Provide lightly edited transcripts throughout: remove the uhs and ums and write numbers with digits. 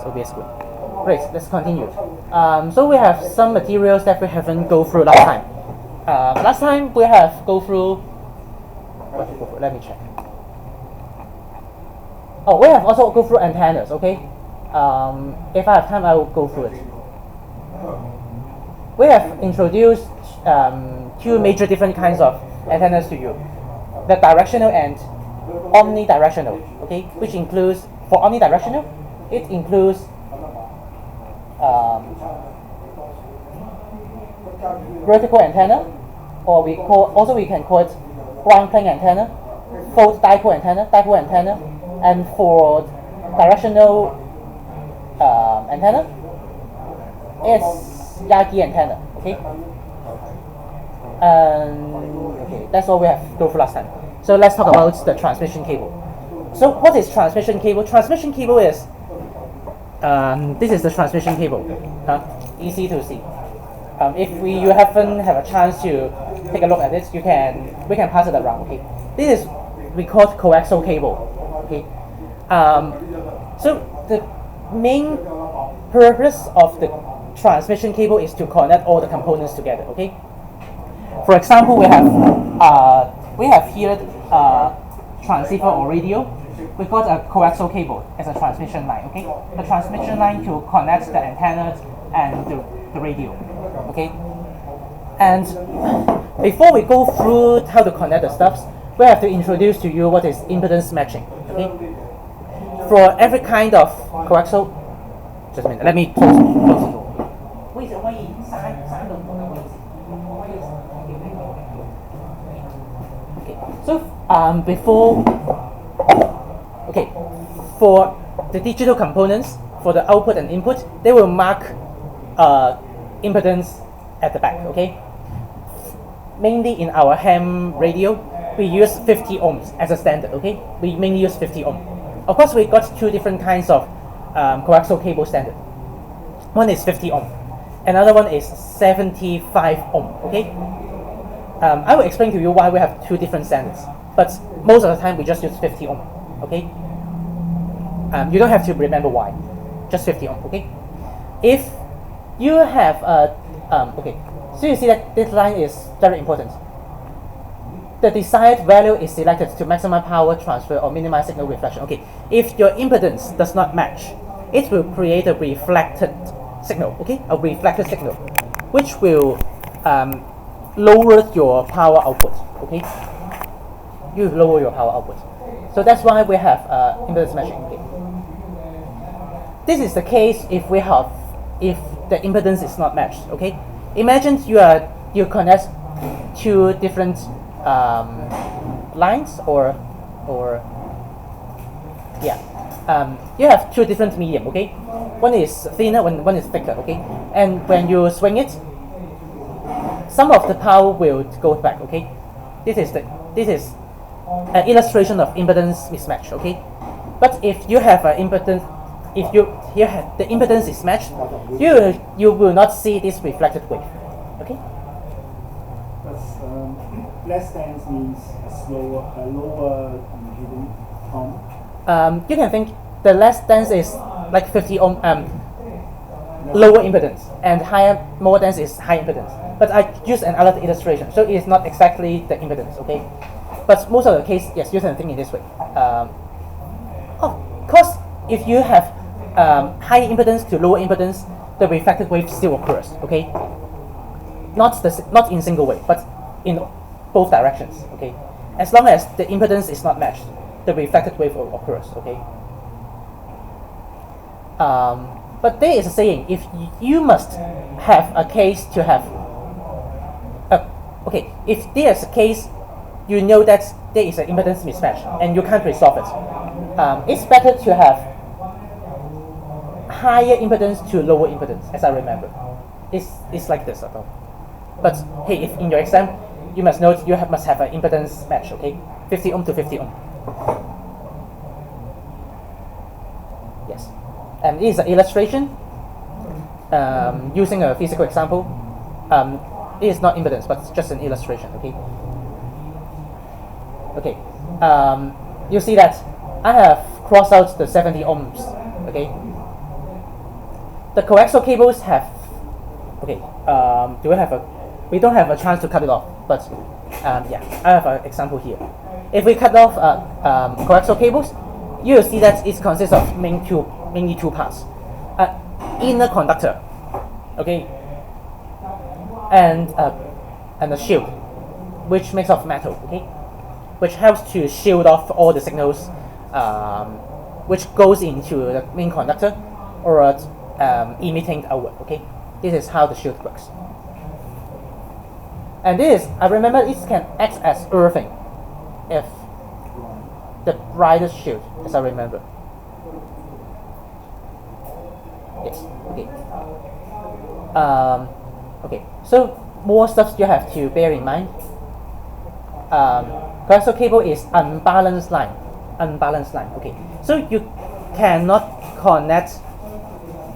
OBS good. Great, let's continue. So we have some materials that we haven't go through last time. Last time we have go through. Let me check. Oh, we have also go through antennas. Okay. If I have time, I will go through it. We have introduced two major different kinds of antennas to you: the directional and omnidirectional. Okay, which includes, for omnidirectional, it includes vertical antenna, or we can call it ground plane antenna, fold dipole antenna, and for directional antenna, it's Yagi antenna. Okay. Okay, that's all we have to go through last time. So let's talk about the transmission cable. So what is transmission cable? Transmission cable is this is the transmission cable. Easy to see. If you haven't have a chance to take a look at this, we can pass it around. Okay, this is we call coaxial cable. Okay, so the main purpose of the transmission cable is to connect all the components together. Okay. For example, we have here transceiver or radio. We got a coaxial cable as a transmission line. Okay, the transmission line to connect the antennas and the radio. Okay, and before we go through how to connect the stuffs, we have to introduce to you what is impedance matching. Okay, for every kind of coaxial. Just a minute. Let me close the door. So for the digital components, for the output and input, they will mark impedance at the back. Okay. Mainly in our ham radio, we use 50 ohms as a standard. Okay, we mainly use 50 ohm. Of course, we got two different kinds of coaxial cable standard. One is 50 ohm, another one is 75 ohm. Okay. I will explain to you why we have two different standards, but most of the time we just use 50 ohm. Okay. You don't have to remember why, just 50 ohm. Okay. If you have okay, so you see that this line is very important. The desired value is selected to maximize power transfer or minimize signal reflection. Okay. If your impedance does not match, it will create a reflected signal. Okay, a reflected signal, which will lower your power output. Okay, you lower your power output. So that's why we have impedance matching. Okay. This is the case if the impedance is not matched. Okay, imagine you connect two different lines or you have two different medium. Okay, one is thinner, one is thicker. Okay, and when you swing it, some of the power will go back. Okay, this is an illustration of impedance mismatch. Okay, but if you have an impedance, if the impedance is matched, you will not see this reflected wave. Okay. Less dense means lower impedance. You can think the less dense is like 50 ohm, lower impedance, and more dense is high impedance. But I use another illustration, so it is not exactly the impedance. Okay, but most of the case, yes, you can think in this way. Of course, if you have high impedance to lower impedance, the reflected wave still occurs. Okay, not in single wave, but in both directions. Okay, as long as the impedance is not matched, the reflected wave occurs. Okay. But there is a saying: if you must have a case to have, if there is a case, you know that there is an impedance mismatch and you can't resolve it. It's better to have higher impedance to lower impedance, as I remember. It's like this. But hey, if in your exam, you must note you must have an impedance match. Okay, 50 ohm to 50 ohm. Yes, and this is an illustration using a physical example. It is not impedance, but it's just an illustration. Okay. Okay. You see that I have crossed out the 70 ohms. Okay. the coaxial cables have, okay, do we have a, we don't have a chance to cut it off, but yeah, I have an example here. If we cut off coaxial cables, you will see that it consists of mainly two parts. Inner conductor, okay, and a shield, which makes of metal, okay, which helps to shield off all the signals which goes into the main conductor or emitting outward, okay. This is how the shield works. And this, I remember, it can act as earthing if the brightest shield, as I remember. Yes, okay. Okay, so more stuff you have to bear in mind. Coaxial cable is unbalanced line, okay. So you cannot connect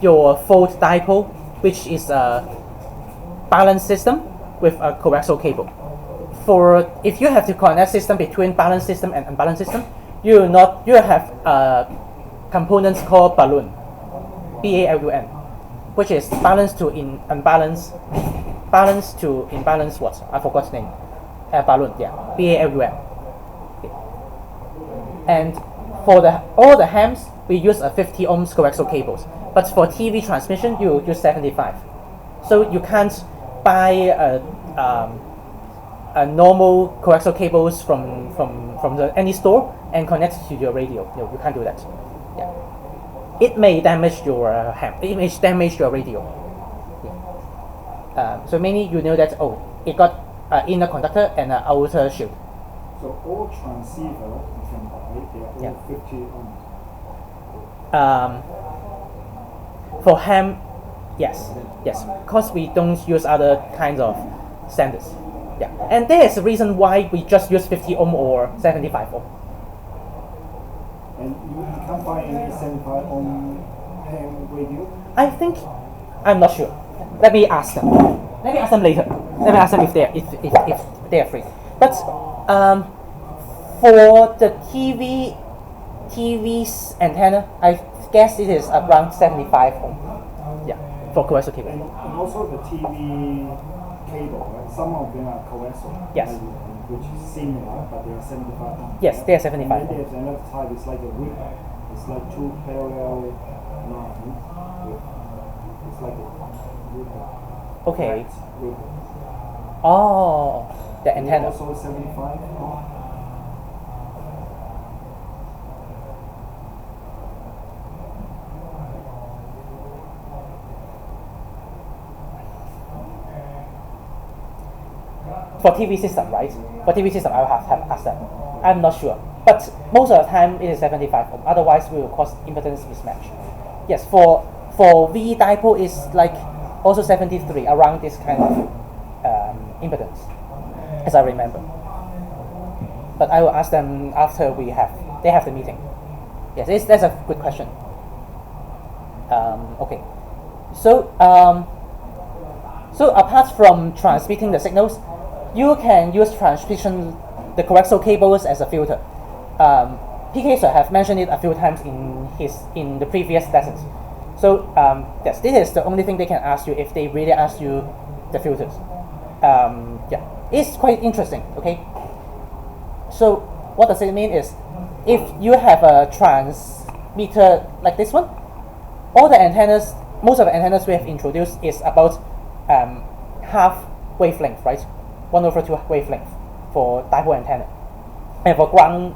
your fold dipole, which is a balanced system, with a coaxial cable. For if you have to connect system between balanced system and unbalanced system, you have components called balun, BALUN, which is balanced to unbalanced, balanced to imbalanced what? I forgot the name. Balun, yeah, BALUN. Okay. And for all the hams, we use a 50 ohms coaxial cables. But for TV transmission, you use 75. So you can't buy a normal coaxial cables from any store and connect to your radio. No, you can't do that. Yeah. It may damage your ham. It may damage your radio. Yeah. So mainly you know that, oh, it got inner conductor and an outer shield. So all transceiver you can buy, they are all Yeah. 50 ohms. For ham, yes, because we don't use other kinds of standards. Yeah, and there is a reason why we just use 50 ohm or 75 ohm. And you can't buy any 75 ohm ham radio? I think, I'm not sure. Let me ask them. Let me ask them later. Let me ask them if they are free. But for the TV's antenna, I guess it is around 75 ohm. Yeah, for coaxial cable. And also the TV cable, right? Some of them are coaxial. Yes. Which is similar, but they are 75 ohms. Yes, they are 75 And then ohm. there's another type, it's like a whip. It's like two parallel lines. It's like a whip. Okay. Whip. Oh, the antenna. Also 75 ohms. For TV system, right? For TV system, I will have asked them. I'm not sure, but most of the time it is 75 ohm. Otherwise, we will cause impedance mismatch. Yes, for V dipole is like also 73, around this kind of impedance, as I remember. But I will ask them after they have the meeting. Yes, that's a good question. Okay, so so apart from transmitting the signals, you can use the coaxial cables as a filter. PK sir have mentioned it a few times in the previous lessons. So yes, this is the only thing they can ask you if they really ask you the filters. Yeah, it's quite interesting. Okay. So what does it mean is, if you have a transmitter like this one, all the antennas, most of the antennas we have introduced is about half wavelength, right? 1/2 wavelength for dipole antenna, and for ground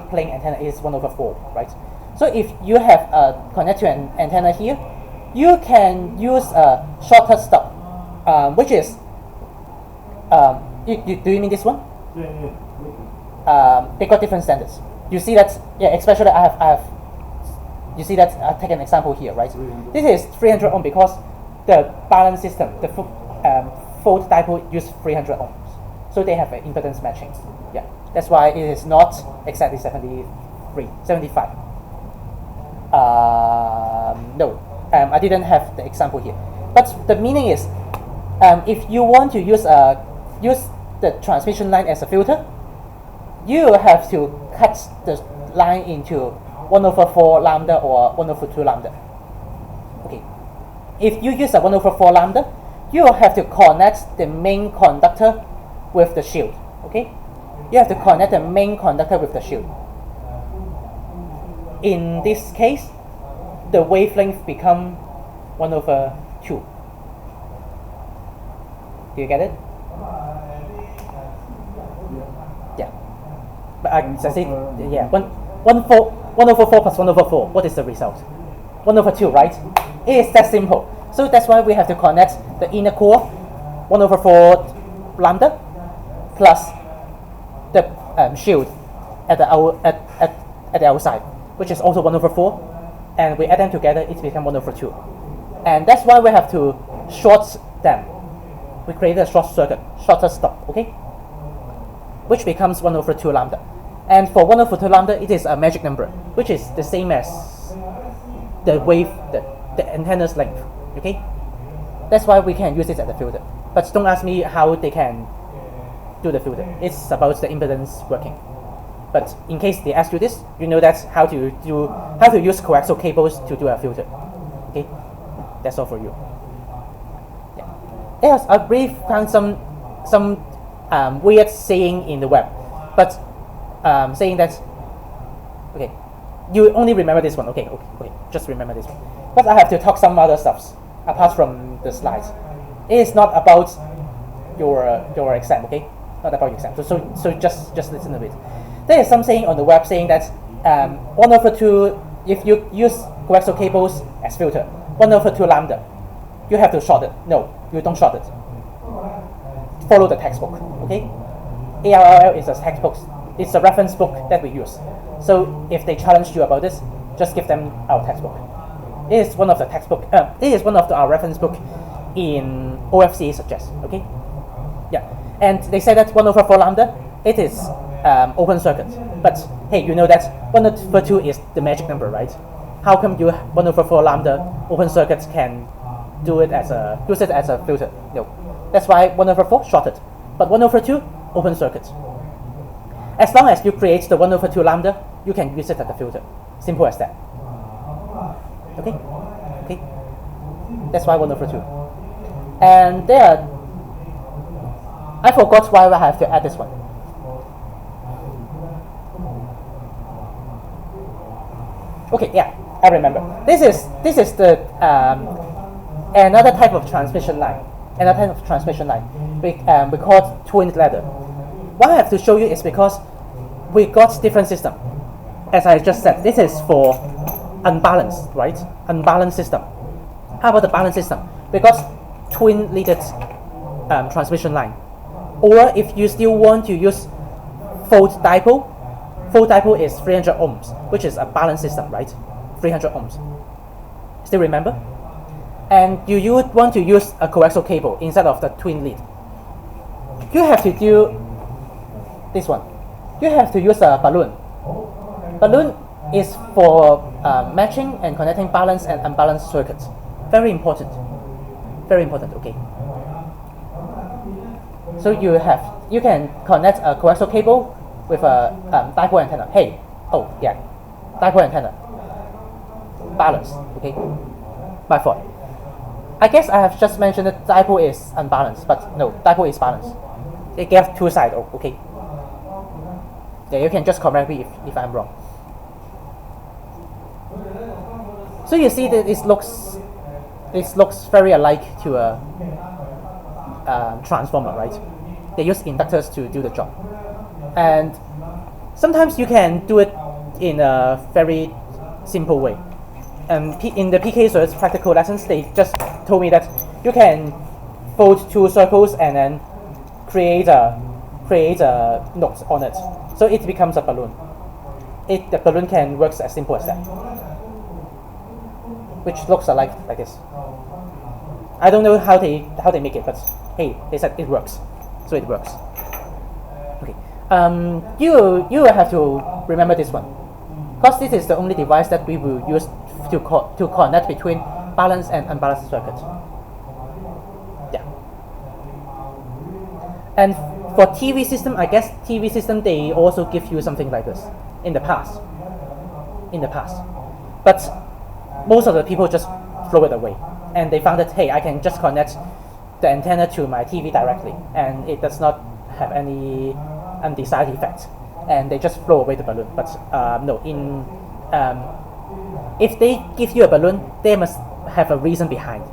plane antenna is 1/4, right? So if you have connect to an antenna here, you can use a shorter stub, which is do you mean this one? Yeah. They got different standards. You see that? Yeah, especially I have. You see that? I'll take an example here, right? This is 300 ohm because the balance system, the fold dipole use 300 ohms, so they have an impedance matching. Yeah, that's why it is not exactly 75. No, I didn't have the example here, but the meaning is, if you want to use the transmission line as a filter, you have to cut the line into 1/4 lambda or 1/2 lambda. Okay, if you use a 1/4 lambda, you will have to connect the main conductor with the shield. Okay, you have to connect the main conductor with the shield. In this case, the wavelength become 1/2. Do you get it? Yeah. But I say, yeah, 1/4 plus 1/4. What is the result? 1/2, right? It is that simple. So that's why we have to connect the inner core 1/4 lambda plus the shield at the outside, which is also 1/4, and we add them together, it becomes 1/2. And that's why we have to short them. We create a short circuit, shorter stop, okay? Which becomes 1/2 lambda. And for 1/2 lambda, it is a magic number, which is the same as the wave, the antenna's length, okay? That's why we can use it as a filter. But don't ask me how they can do the filter. It's about the impedance working. But in case they ask you this, you know that's how to use coaxial cables to do a filter. Okay, that's all for you. Yeah. Yes, I briefly found some weird saying in the web, but saying that, okay, you only remember this one. Okay, just remember this one. But I have to talk some other stuffs apart from the slides. It is not about your exam, okay? Not about your exam. So just listen to it. There is some saying on the web saying that 1/2, if you use coaxial cables as filter, 1/2 lambda, you have to short it. No, you don't short it. Follow the textbook, okay? ARRL is a textbook. It's a reference book that we use. So if they challenge you about this, just give them our textbook. It is one of the textbook. It is one of our reference book in OFCA suggests. Okay, yeah, and they say that 1/4 lambda, it is open circuit. But hey, you know that 1/2 is the magic number, right? How come you 1/4 lambda open circuit can use it as a filter? No, that's why 1/4 shorted, but 1/2 open circuit. As long as you create the 1/2 lambda, you can use it as a filter. Simple as that. Okay, that's why 1/2. And there, I forgot why I have to add this one. Okay, yeah, I remember. This is the another type of transmission line. We call it twin ladder. What I have to show you is because we got different system. As I just said, this is for unbalanced, right? Unbalanced system. How about the balanced system? We got twin-leaded transmission line. Or if you still want to use fold dipole is 300 ohms, which is a balanced system, right? 300 ohms. Still remember? And you would want to use a coaxial cable instead of the twin lead. You have to do this one. You have to use a balloon. Balloon is for matching and connecting balanced and unbalanced circuits. Very important, okay. So you can connect a coaxial cable with a dipole antenna. Dipole antenna. Balanced, okay. My fault. I guess I have just mentioned that dipole is unbalanced, but no, dipole is balanced. It gives two sides, okay. Yeah, you can just correct me if I'm wrong. So you see that this looks very alike to a transformer, right? They use inductors to do the job, and sometimes you can do it in a very simple way. And in the PK Search practical lessons, they just told me that you can fold two circles and then create a knot on it, so it becomes a balloon. The balloon can work as simple as that, which looks alike like this. I don't know how they make it, but hey, they said it works, so it works. Okay, you will have to remember this one, because this is the only device that we will use to connect between balanced and unbalanced circuit. Yeah. And for TV system, I guess TV system they also give you something like this in the past. But most of the people just throw it away. And they found that, hey, I can just connect the antenna to my TV directly, and it does not have any undesired effect. And they just throw away the balloon. But no, if they give you a balloon, they must have a reason behind.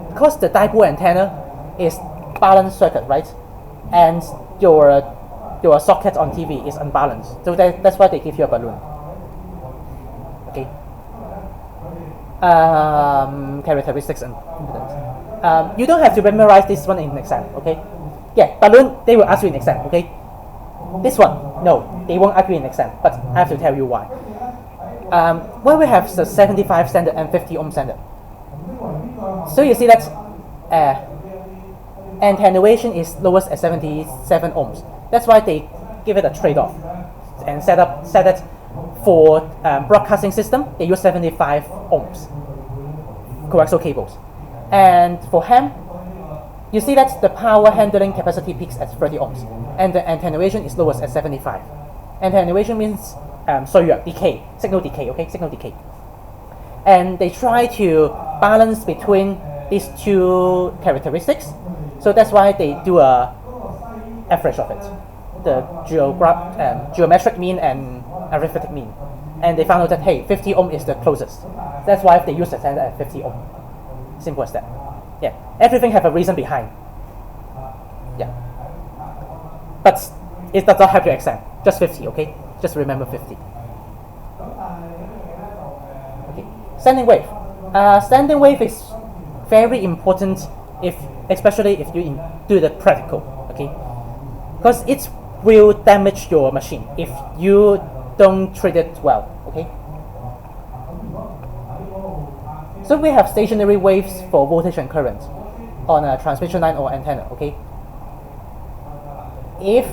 Because the dipole antenna is balanced circuit, right? And your socket on TV is unbalanced. So that's why they give you a balloon. Okay. Characteristics and impedance. You don't have to memorize this one in exam, okay? Yeah, balloon, they will ask you in exam, okay? This one, no, they won't ask you in exam, but I have to tell you why. When we have the 75 standard and 50 ohm standard, so you see that attenuation is lowest at 77 ohms. That's why they give it a trade-off and set it for broadcasting system. They use 75 ohms coaxial cables, and for ham, you see that the power handling capacity peaks at 30 ohms, and the attenuation is lowest at 75. Attenuation means decay, signal decay, okay, signal decay. And they try to balance between these two characteristics, so that's why they do a average of it, the geometric mean and arithmetic mean. And they found out that, hey, 50 ohm is the closest. That's why they use the standard at 50 ohm. Simple as that. Yeah, everything have a reason behind. Yeah, but it does not have your exam. Just 50, okay? Just remember 50. Okay, standing wave. Standing wave is very important especially if you do the practical, okay? Because it will damage your machine if you don't treat it well, okay? So we have stationary waves for voltage and current on a transmission line or antenna, okay? If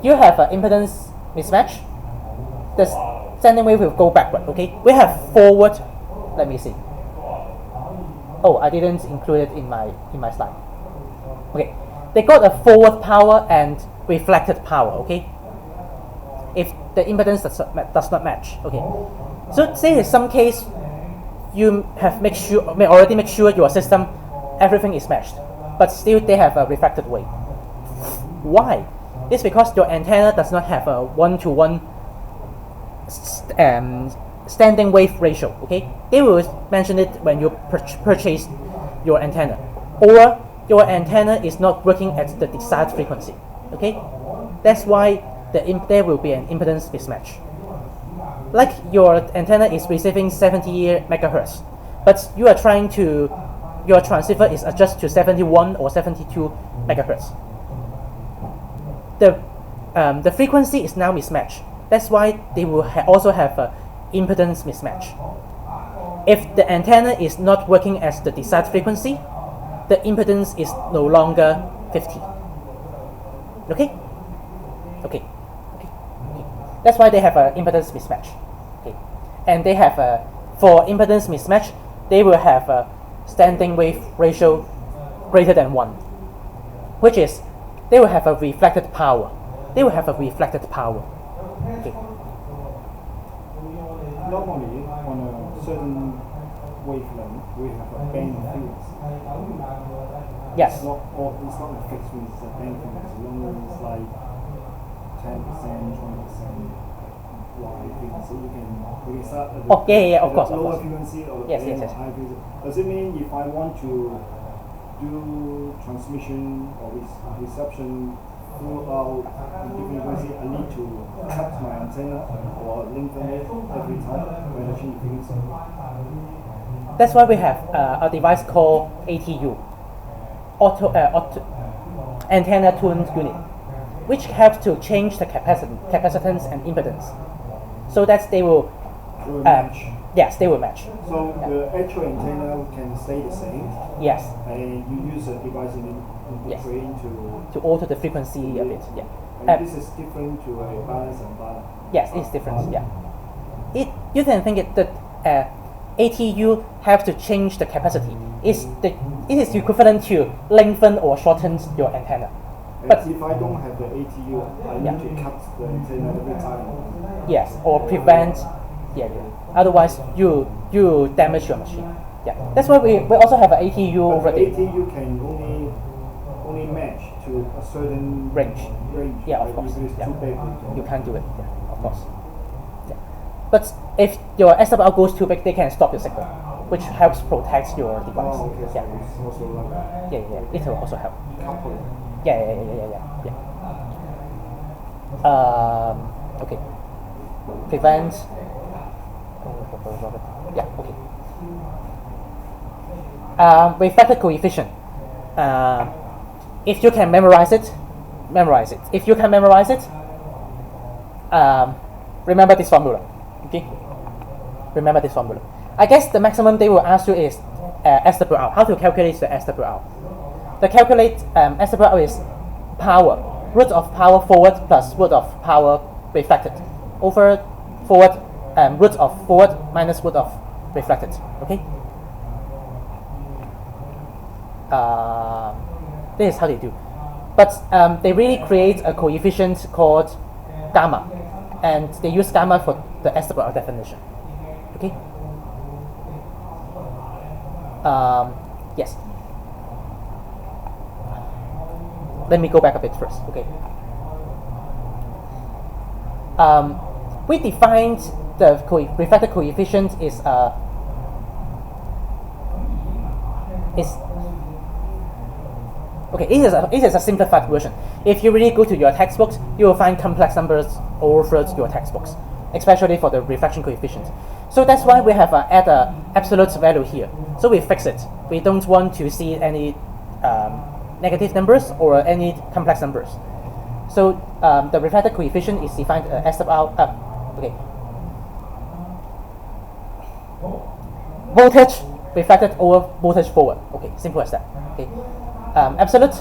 you have an impedance mismatch, the standing wave will go backward, okay? We have forward, let me see. Oh, I didn't include it in my slide. Okay, they got a forward power and reflected power, okay? If the impedance does not match, okay? So say in some case, you have already make sure your system, everything is matched, but still they have a reflected wave. Why? It's because your antenna does not have a 1-to-1 standing wave ratio, okay? They will mention it when you purchase your antenna. Or your antenna is not working at the desired frequency, okay? That's why there will be an impedance mismatch. Like your antenna is receiving 70 megahertz, but your transceiver is adjusted to 71 or 72 megahertz. The frequency is now mismatched. That's why they will also have a impedance mismatch. If the antenna is not working at the desired frequency, the impedance is no longer 50. Okay? Okay. That's why they have an impedance mismatch. Okay. And they have for impedance mismatch, they will have a standing wave ratio greater than 1, which is they will have a reflected power. They will have a reflected power. Okay. Normally, on a certain wavelength, we have a band frequency. Yes. It's not a fixed frequency, it's a band frequency. Normally it's like 10%, 20% wide frequency. You can start at the of course, lower frequency or the high frequency. Does it mean if I want to do transmission or reception throughout different frequency, I need to cut my antenna or lengthen it every time when I change frequency? That's why we have a device called ATU, Antenna Tuned Unit, which helps to change the capacitance and impedance, so that they will match. Yes, they will match. So the actual antenna can stay the same. Yes. And you use a device in the train to alter the frequency of it. Yeah. And this is different to a balance and balance. Yes, it's different. Yeah. You can think that ATU have to change the capacity. It is equivalent to lengthen or shorten your antenna. But if I don't have the ATU, I need to cut the antenna every time. Yes, or prevent. Yeah. Otherwise, you damage your machine. Yeah, that's why we also have an ATU But over the there. ATU can only match to a certain Range. Yeah, of Like course. if it's Yeah. too big, You can't do it. Yeah, of course. Yeah. But if your SWR goes too big, they can stop your signal, which helps protect your device. Oh, okay. So Yeah. it's also like that. Yeah. It will also help. Coupling. Yeah. Okay. Prevent. Yeah. Okay. Refracted coefficient. If you can memorize it, memorize it. If you can memorize it, remember this formula. Okay. Remember this formula. I guess the maximum they will ask you is SWR. How to calculate the SWR? The calculate SWR is power, root of power forward plus root of power reflected over forward, root of forward minus root of reflected. Okay. This is how they do. But they really create a coefficient called gamma, and they use gamma for the SWR definition. Okay. Yes. Let me go back a bit first. Okay. We defined the refracted coefficient is okay. It is a simplified version. If you really go to your textbooks, you will find complex numbers all throughout your textbooks, especially for the reflection coefficient. So that's why we have add a absolute value here. So we fix it. We don't want to see any negative numbers or any complex numbers. So the refracted coefficient is defined as SWR. Okay. Voltage reflected over voltage forward. Okay, simple as that. Okay. Absolute,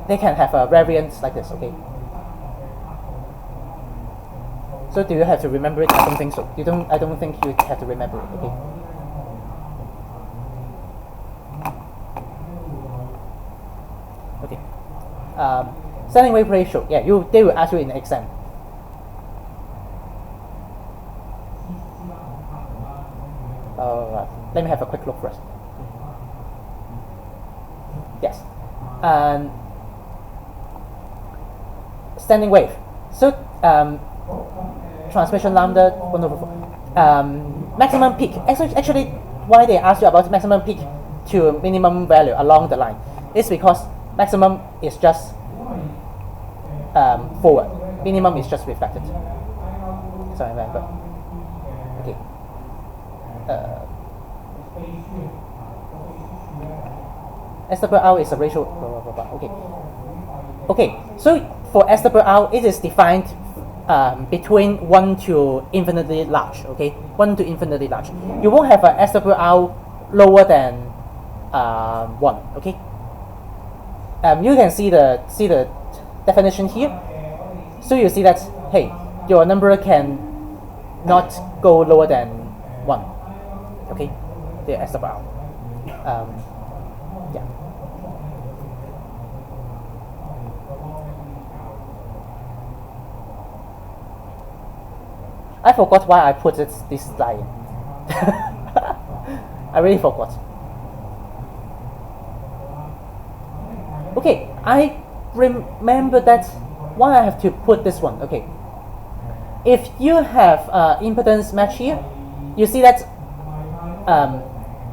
they can have a variance like this. Okay. So do you have to remember it? I don't think so. I don't think you have to remember it. Okay. Okay. Standing wave ratio. Yeah, they will ask you in the exam. Let me have a quick look first. Yes. Standing wave. So transmission lambda 1/4. Maximum peak. Actually, why they ask you about maximum peak to minimum value along the line is because maximum is just forward. Minimum is just reflected. So I remember. Okay. SWR is a ratio. Okay. Okay. So for SWR, it is defined between 1 to infinitely large. Okay, 1 to infinitely large. You won't have a SWR lower than 1. Okay. You can see the definition here. So you see that hey, your number can not go lower than 1. Okay, the SWR. Yeah. I forgot why I put this slide. I really forgot. Okay, I remember that why I have to put this one. Okay, if you have impedance match here, you see that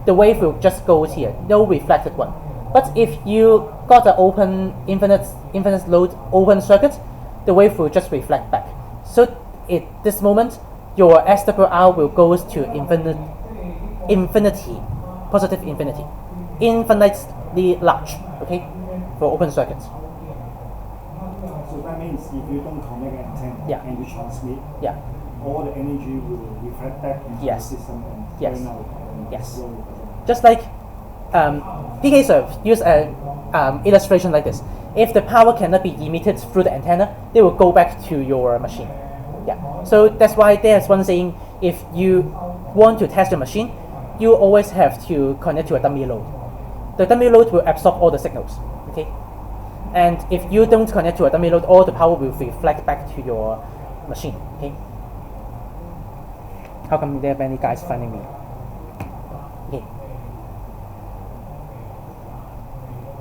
the wave will just go here, no reflected one. But if you got an open infinite load open circuit, the wave will just reflect back. So at this moment, your SWR will go to infinity, positive infinity, infinitely large. Okay, for open circuits. So that means if you don't connect an antenna and you transmit, all the energy will reflect back into the system and burn out. Yes. Just like PK Serve use an illustration like this. If the power cannot be emitted through the antenna, they will go back to your machine. Yeah. So that's why there's one saying: if you want to test your machine, you always have to connect to a dummy load. The dummy load will absorb all the signals. Okay. And if you don't connect to a dummy load, all the power will reflect back to your machine. Okay. How come there are many guys finding me? Okay.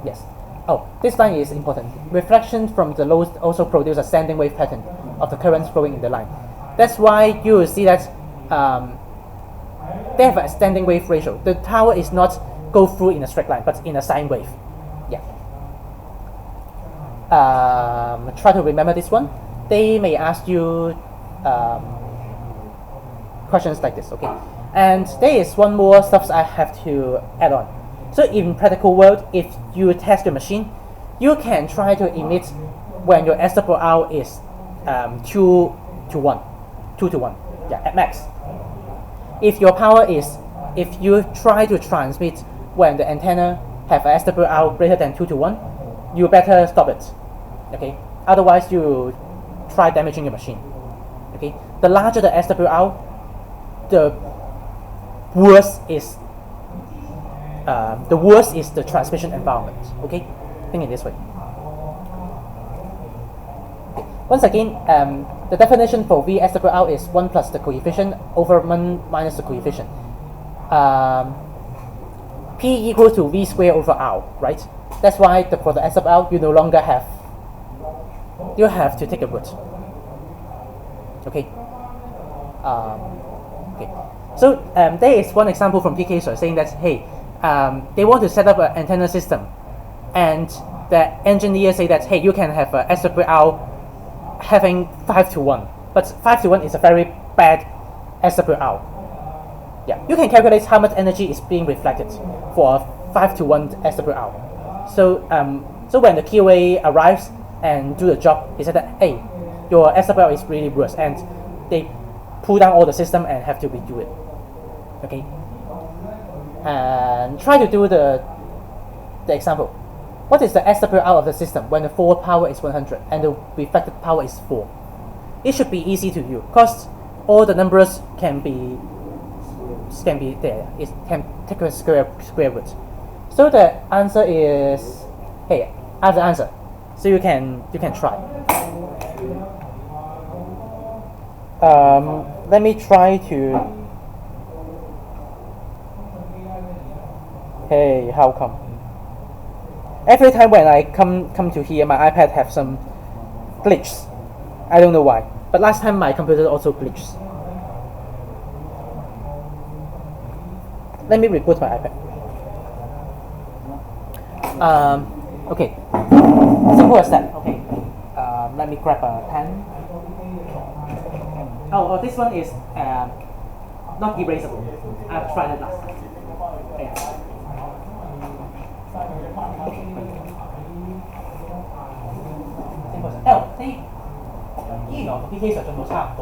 Yes. Oh, this line is important. Reflection from the load also produce a standing wave pattern of the current flowing in the line. That's why you will see that they have a standing wave ratio. The tower is not go through in a straight line, but in a sine wave. Yeah. Try to remember this one. They may ask you questions like this, okay? And there is one more stuff I have to add on. So in practical world, if you test your machine, you can try to emit when your SWR is 2 to 1, yeah, at max. If your power is, if you try to transmit when the antenna have a SWR greater than 2 to 1, you better stop it, okay? Otherwise, you try damaging your machine, okay? The larger the SWR, the worse is the transmission environment, okay? Think in this way. Okay. Once again, the definition for VSWR is 1 plus the coefficient over 1 minus the coefficient. P equal to V squared over R, right? That's why for the SWR, you no longer have, you have to take a root. Okay. Okay. So there is one example from PK sir saying that, hey, they want to set up an antenna system, and the engineer say that, hey, you can have a SWR having 5 to 1, but 5 to 1 is a very bad SWR. Yeah, you can calculate how much energy is being reflected for a 5 to 1 SWR. So, so when the QA arrives and do the job, he said that, hey, your SWR is really worse, and they pull down all the system and have to redo it. Okay, and try to do the example. What is the SWR of the system when the forward power is 100 and the reflected power is 4? It should be easy to you because all the numbers can be there. It can take a square root. So the answer is, hey, I have the answer. So you can try. Let me try to. Hey, how come? Every time when I come to here, my iPad have some glitches. I don't know why. But last time my computer also glitches. Let me reboot my iPad. Okay. Simple as that. Okay. Let me grab a pen. Oh, this one is not erasable. I've tried it last time. Yeah.依然啲 case 進度差唔多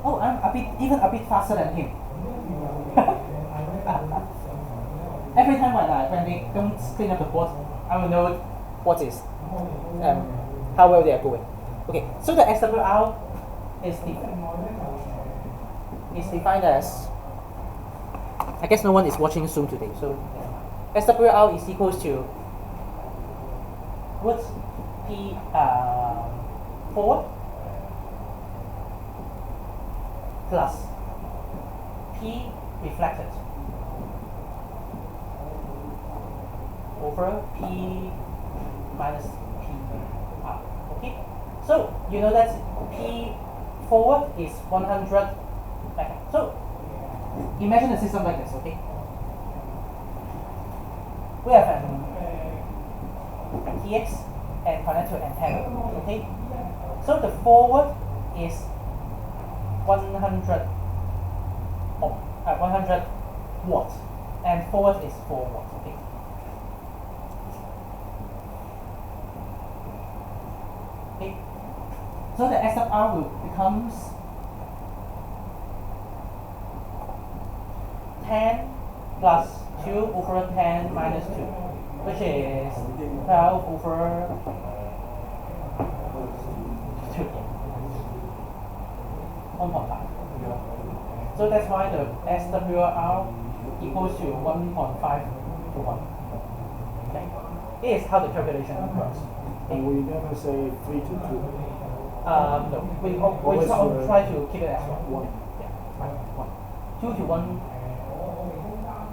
Oh, I'm even a bit faster than him. Every time when they don't clean up the board, I will know what is how well they are going. Okay, so the SWR is defined as, I guess no one is watching Zoom today, so SWR is equals to root P forward plus P reflected over P minus P R. Okay, so you know that P forward is 100 backup. So imagine a system like this. Okay, we have an TX and connect to antenna. Okay, so the forward is 100 watts, and forward is 4 watts. Okay. Okay. So the SFR will becomes 10 plus 2 over 10 minus 2, which is 12 over 2. 1.5. So that's why the SWR equals to 1.5 to 1. Okay. This is how the calculation works. And we never say 3 to 2. No, we Always try to keep it as one. One. Yeah, right, 1. 2 to 1,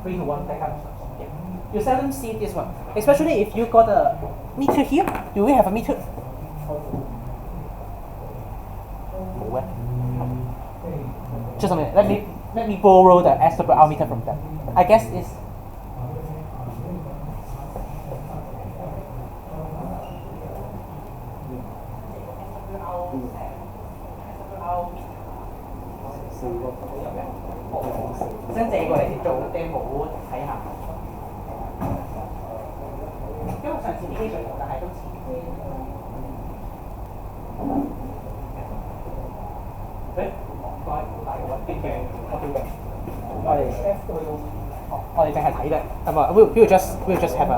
3 to 1, that kind of stuff. Yeah. You seldom see this one, especially if you got a meter here. Do we have a meter? No. Just a minute. Let me borrow the SWR meter from them. I guess it's. Xin 借過嚟先做 demo 睇下，因為上次啲機上有，但係今次唔該，好大個邊嘅我哋淨係睇啫，咁啊we'll just have a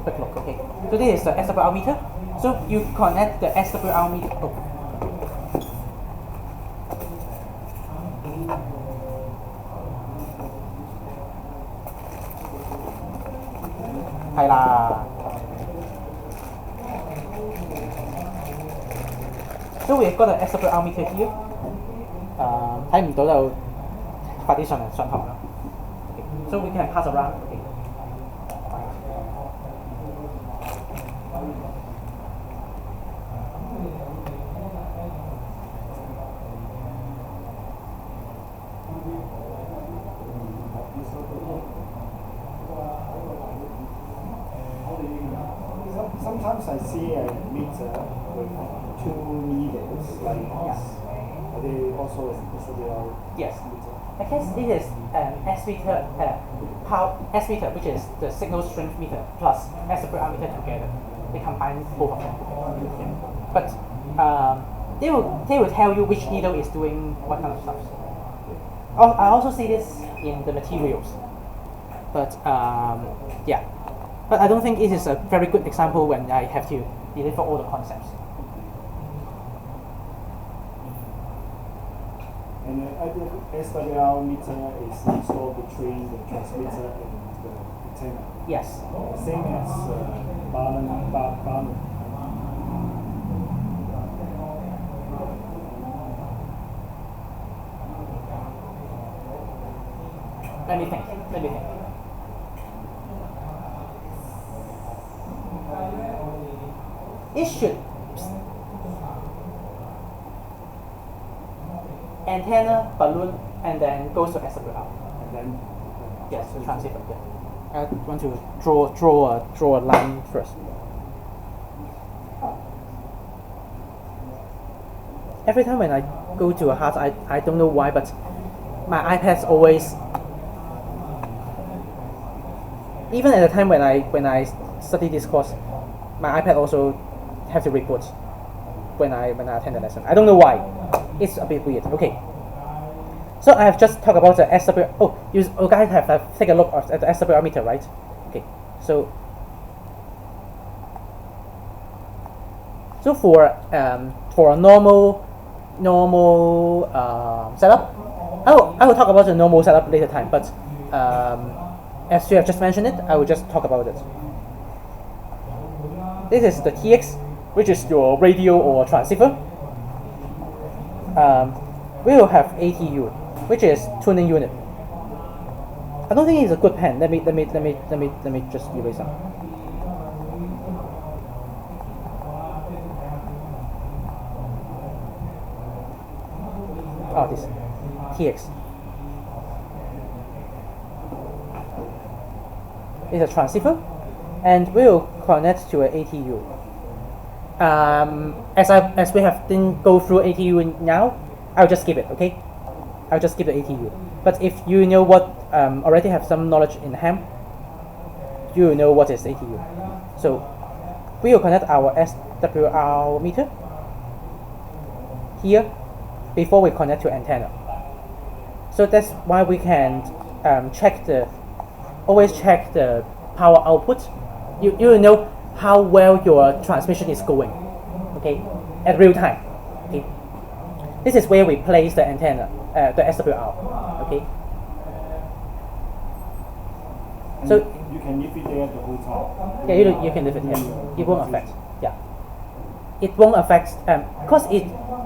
quick look, okay? So this is the SWR meter. So you connect the SWR meter. Oh. 係啦。So we got a SWR meter here. 睇唔到就快啲上堂啦。Okay. So we can pass around. Okay. Sometimes I see a meter with 2 needles like this. Are they also SWR? Yes. I guess this is S meter, S meter, which is the signal strength meter plus SWR meter together. They combine both of them. Yeah. But they will tell you which needle is doing what kind of stuff. I also see this in the materials. But yeah. But I don't think it is a very good example when I have to deliver all the concepts. And the SWR meter is installed between the transmitter and the antenna. Yes. Same as Barnum. Let me think. It should antenna, balloon, and then goes to SWR. And then Yes, the transceiver. Yeah. I want to draw a line first. Every time when I go to a HARTS, I don't know why, but my iPad's always. Even at the time when I study this course, my iPad also have to reboot when I attend the lesson. I don't know why. It's a bit weird. Okay. So I have just talked about the SWR. Oh, you guys have take a look at the SWR meter, right? Okay. So for a normal setup, I will talk about the normal setup later time. But as you have just mentioned it, I will just talk about it. This is the TX, which is your radio or transceiver. We will have ATU, which is tuning unit. I don't think it's a good pen. Let me just erase some. Oh, this TX. It's a transceiver, and we will connect to an ATU. As we have didn't go through ATU now, I'll just skip it. Okay, I'll just skip the ATU. But if you know what already have some knowledge in ham, you will know what is ATU. So we will connect our SWR meter here before we connect to antenna. So that's why we can always check the power output. You will know how well your transmission is going, okay, at real time. Okay, this is where we place the antenna, the SWR. Okay. And so you can leave it there the whole time. yeah, you can leave it here. It won't affect. Yeah. it won't affect, because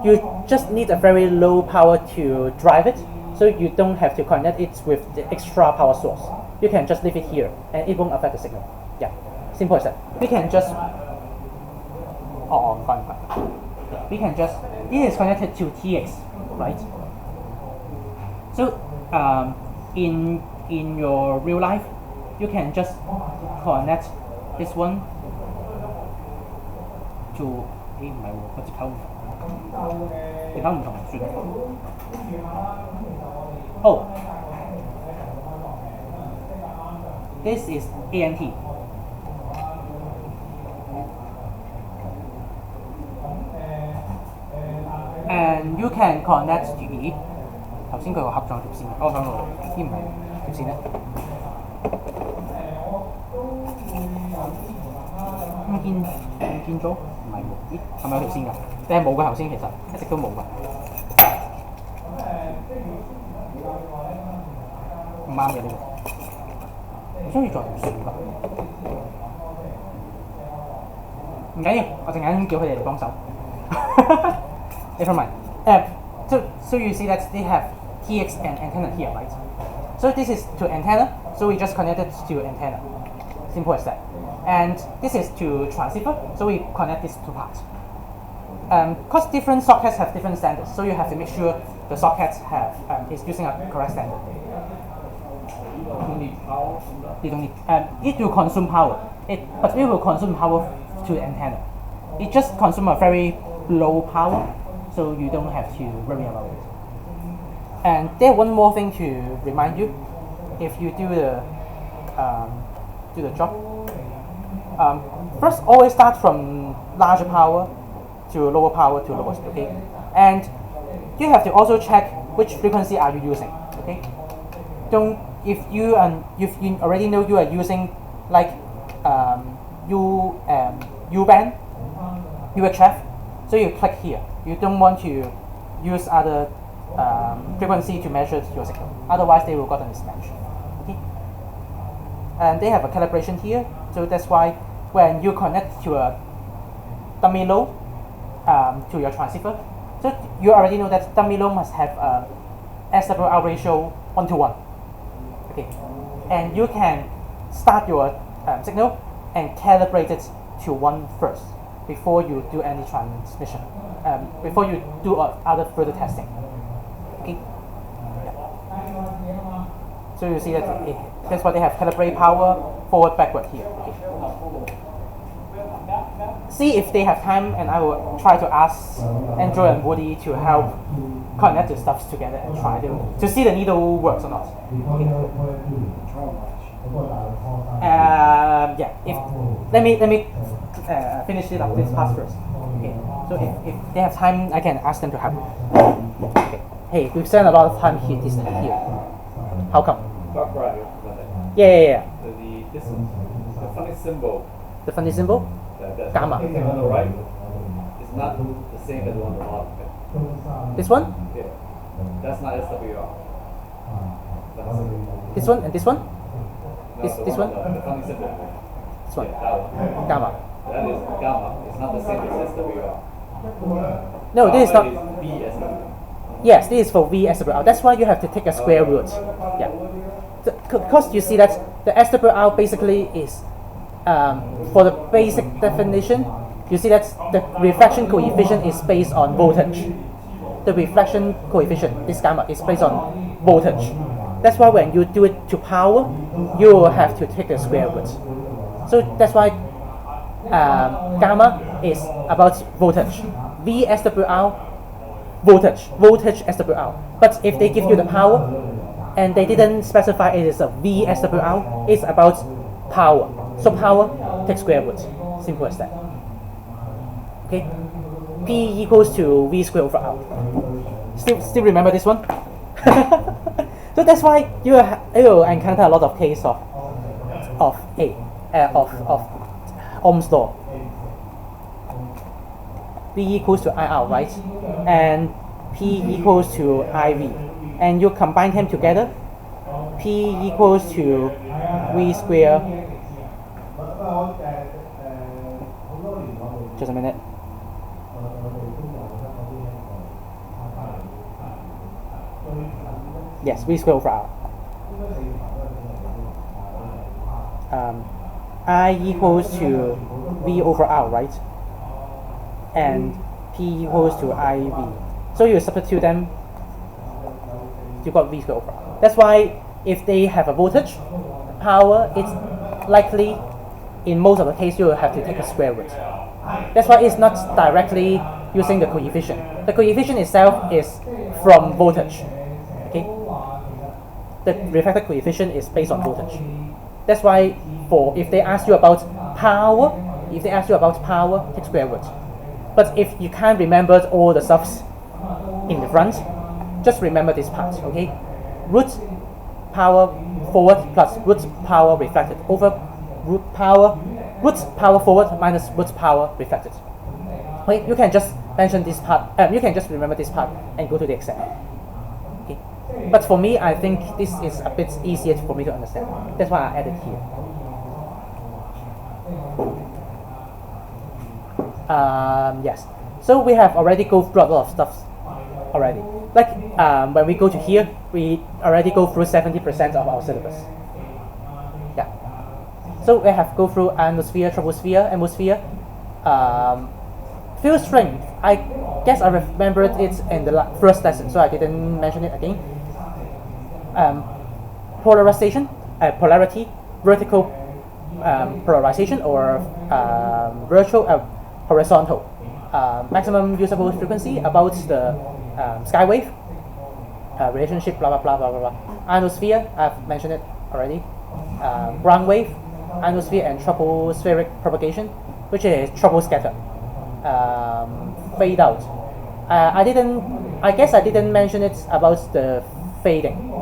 you just need a very low power to drive it, so you don't have to connect it with the extra power source. You can just leave it here and it won't affect the signal. Yeah, simple as that. We can just, we can just, it is connected to TX, right? So in your real life, you can just connect this one to 唔係喎，個接口唔同，接口唔同算啦。Oh, this is ANT. And you can connect 咦？頭先佢個盒仲有條線，我想到呢唔係條線咧。見咗？唔係喎，咦？係咪有條線㗎？你係冇㗎頭先，其實一直都冇㗎。唔啱嘅呢個，我中意再條線㗎。唔緊要，我陣間叫佢哋嚟幫手。Never mind. So you see that they have TX and antenna here, right? So this is to antenna, so we just connect it to antenna. Simple as that. And this is to transceiver, so we connect these two parts. Because different sockets have different standards, so you have to make sure the sockets have is using a correct standard. You don't need power. You don't need. It will consume power. But it will consume power to the antenna. It just consumes a very low power, so you don't have to worry about it. And there's one more thing to remind you: if you do the job, first always start from larger power to lower power to lowest. Okay, and you have to also check which frequency are you using. Okay, if you already know you are using like U band, UHF, so you click here. You don't want to use other frequency to measure your signal. Otherwise, they will get a mismatch. Okay? And they have a calibration here, so that's why when you connect to a dummy low to your transceiver, so you already know that dummy low must have a SWR ratio 1:1. Okay, and you can start your signal and calibrate it to 1 first before you do any transmission. Before you do other further testing. Okay. Yeah. So you see that that's why they have calibrate power forward backward here. Okay. See if they have time, and I will try to ask Andrew and Woody to help connect the stuffs together and try to see the needle works or not. Okay. Yeah. Let me finish it up this part first. Okay. So if they have time, I can ask them to help. Okay. Hey, we've spent a lot of time here. How come? Yeah. The funny symbol. The funny symbol? Gamma. The thing on the right is not the same as the one on the bottom. This one? Yeah. That's not SWR. This one and this one? No, This one? The funny symbol. This one. Yeah, that one. Gamma. That is gamma. It's not the same as SWR. No, this is not. Is VSWR. Yes, this is for VSWR. That's why you have to take a square root. Yeah. Because you see that the SWR basically is, for the basic definition, you see that the reflection coefficient is based on voltage. The reflection coefficient, this gamma, is based on voltage. That's why when you do it to power, you will have to take the square root. So that's why gamma is about voltage. VSWR, voltage SWR. But if they give you the power and they didn't specify it is a VSWR, it's about power. So power, take square root. Simple as that. Okay? P equals to V squared over R. Still remember this one? So that's why you will encounter a lot of cases of Ohm's law. V equals to IR, right? And P equals to IV. And you combine them together, P equals to V squared. Just a minute. Yes, v square over r. I equals to v over r, right? And p equals to iv. So you substitute them, you got v square over r. That's why if they have a voltage, power, it's likely in most of the case you will have to take a square root. That's why it's not directly using the coefficient. The coefficient itself is from voltage. Okay? The refracted coefficient is based on voltage. That's why if they ask you about power, take square root. But if you can't remember all the stuffs in the front, just remember this part, okay? Root power forward plus root power reflected over root power forward minus root power reflected. Okay, you can just mention this part, you can just remember this part and go to the exam. Okay. But for me, I think this is a bit easier for me to understand. That's why I added here. Yes. So we have already go through a lot of stuff already. Like when we go to here, we already go through 70% of our syllabus. Yeah. So we have go through ionosphere, troposphere, atmosphere. Field strength, I guess I remembered it in the first lesson, so I didn't mention it again. Polarization, polarity, vertical polarization or horizontal. Maximum usable frequency about the skywave relationship, blah blah blah blah blah. Ionosphere, I've mentioned it already. Ground wave, ionosphere and tropospheric propagation, which is troposcatter. Fade out. I guess I didn't mention it about the fading.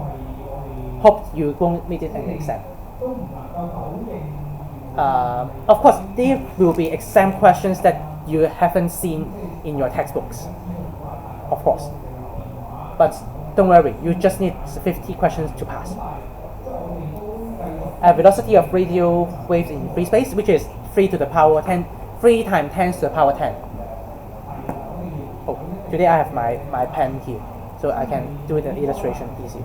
Hope you won't meet it in the exam. Of course, there will be exam questions that you haven't seen in your textbooks. Of course. But don't worry, you just need 50 questions to pass. Velocity of radio waves in free space, which is 3 to the power 10. 3 times 10 to the power 10. Oh, today I have my pen here, so I can do the illustration easy.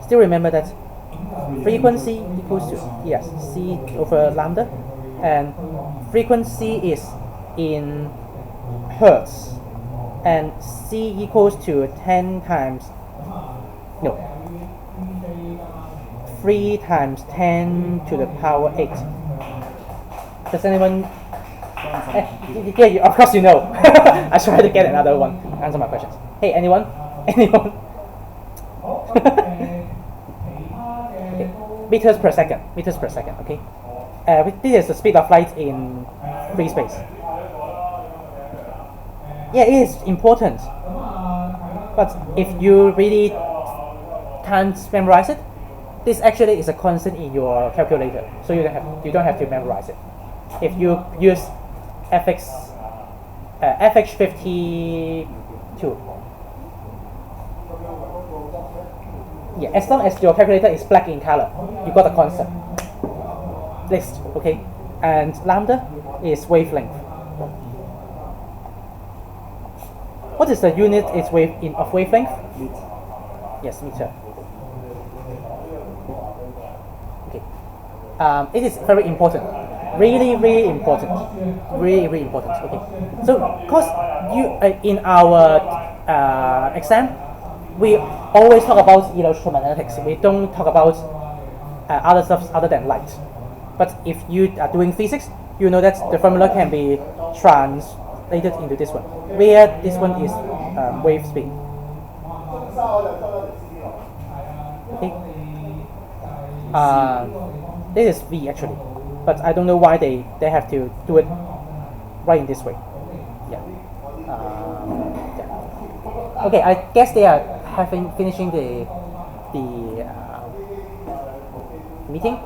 Still remember that frequency equals to, yes, C over lambda, and frequency is in hertz, and C equals to 10 times, no, 3 times 10 to the power 8. Does anyone? Yeah, of course you know. I try to get another one. Answer my questions. Hey, anyone? Anyone? Okay. Meters per second. Okay. This is the speed of light in free space. Yeah, it is important. But if you really can't memorize it, this actually is a constant in your calculator, so you don't have to memorize it. If you use FH52, yeah, as long as your calculator is black in color, you got a concept. List, okay, and lambda is wavelength. What is the unit of wavelength? Meter. Yes, meter. Okay. It is very important. Really important. Really important. Okay. So, cause you in our exam, we always talk about electromagnetics. We don't talk about other stuff other than light. But if you are doing physics, you know that the formula can be translated into this one, where this one is wave speed. Okay. This is V actually, but I don't know why they have to do it right in this way. Yeah. Yeah. Okay, I guess they are finishing the meeting.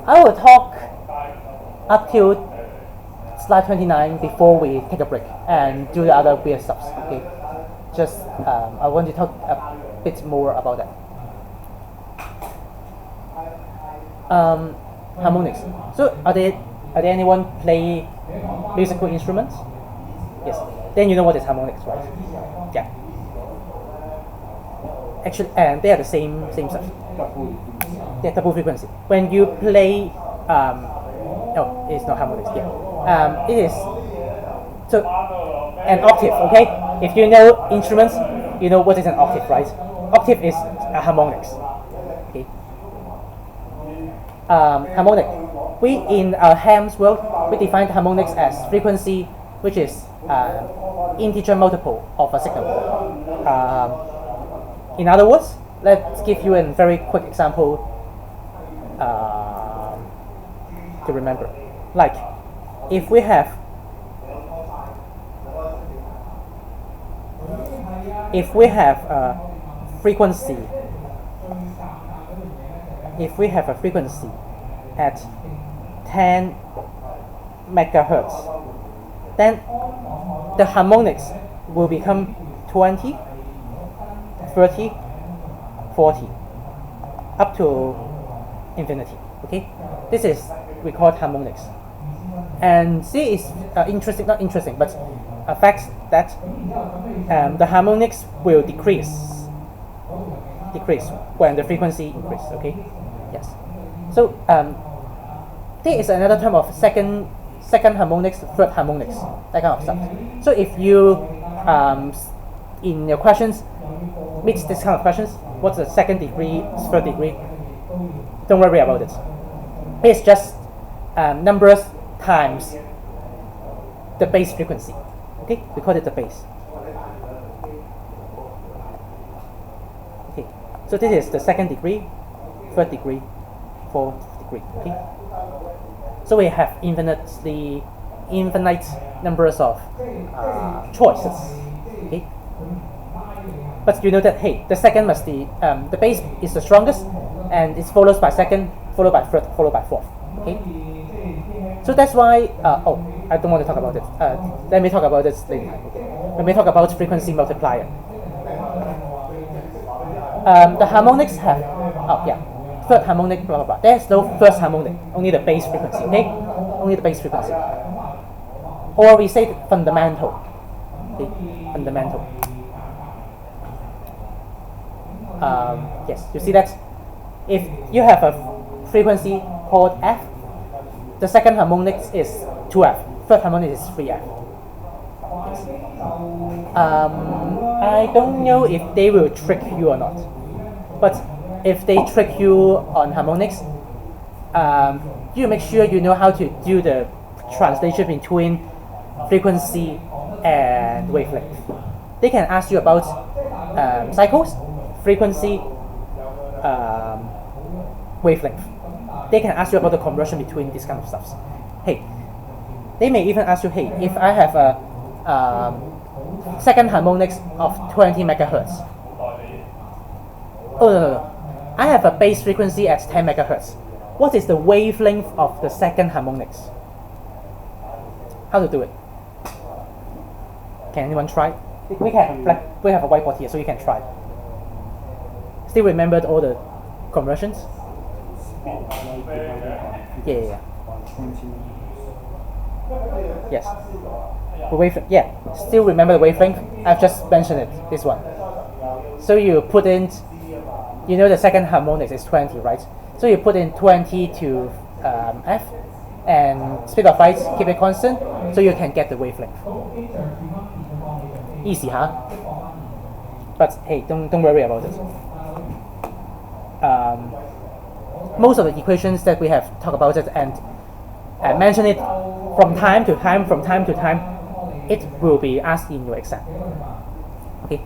I will talk up till slide 29 before we take a break and do the other weird stuff. Okay, just I want to talk bit more about that. Harmonics. So are there anyone play musical instruments? Yes. Then you know what is harmonics, right? Yeah. Actually, and they are the same stuff. They're double frequency. When you play, no, it's not harmonics. Yeah. It is so an octave. Okay. If you know instruments, you know what is an octave, right? Octave is a harmonics. Okay. Harmonic. We in our Ham's world, we define harmonics as frequency, which is integer multiple of a signal. In other words, let's give you a very quick example to remember. Like, if we have a frequency, at 10 megahertz, then the harmonics will become 20, 30, 40, up to infinity. Okay, this is we call harmonics. And see, is interesting, not interesting, but a fact that the harmonics will decrease when the frequency increases. Okay, yes. So there is another term of second harmonics, third harmonics, that kind of stuff. So if you in your questions meet this kind of questions, what's the second degree, third degree? Don't worry about it. It's just numbers times the base frequency. Okay, we call it the base. Okay, so this is the second degree, third degree, fourth degree. Okay, so we have infinite numbers of choices. Okay, but you know that, hey, the second must be the base is the strongest, and it's followed by second, followed by third, followed by fourth. Okay, so that's why. I don't want to talk about it. Let me talk about this later. Okay? When we talk about frequency multiplier, the harmonics have third harmonic, blah blah blah. There's no first harmonic, only the base frequency. Okay, only the base frequency. Or we say fundamental. Okay, fundamental. Yes, you see that if you have a frequency called F, the second harmonic is 2F, third harmonic is 3F. Yes. I don't know if they will trick you or not, but if they trick you on harmonics, you make sure you know how to do the translation between frequency and wavelength. They can ask you about cycles, frequency, wavelength. They can ask you about the conversion between these kind of stuffs. Hey, they may even ask you, hey, if I have a second harmonics of 20 megahertz. Oh no, I have a base frequency at 10 megahertz. What is the wavelength of the second harmonics? How to do it? Can anyone try? We have a whiteboard here, so you can try. Still remembered all the conversions? Yeah. Yes. The wavelength. Yeah. Still remember the wavelength? I've just mentioned it. This one. So you put in, you know, the second harmonics is 20, right? So you put in 20 to F, and speed of light, keep it constant, so you can get the wavelength. Easy, huh? But hey, don't worry about it. Most of the equations that we have talked about it and mention it from time to time, it will be asked in your exam. Okay.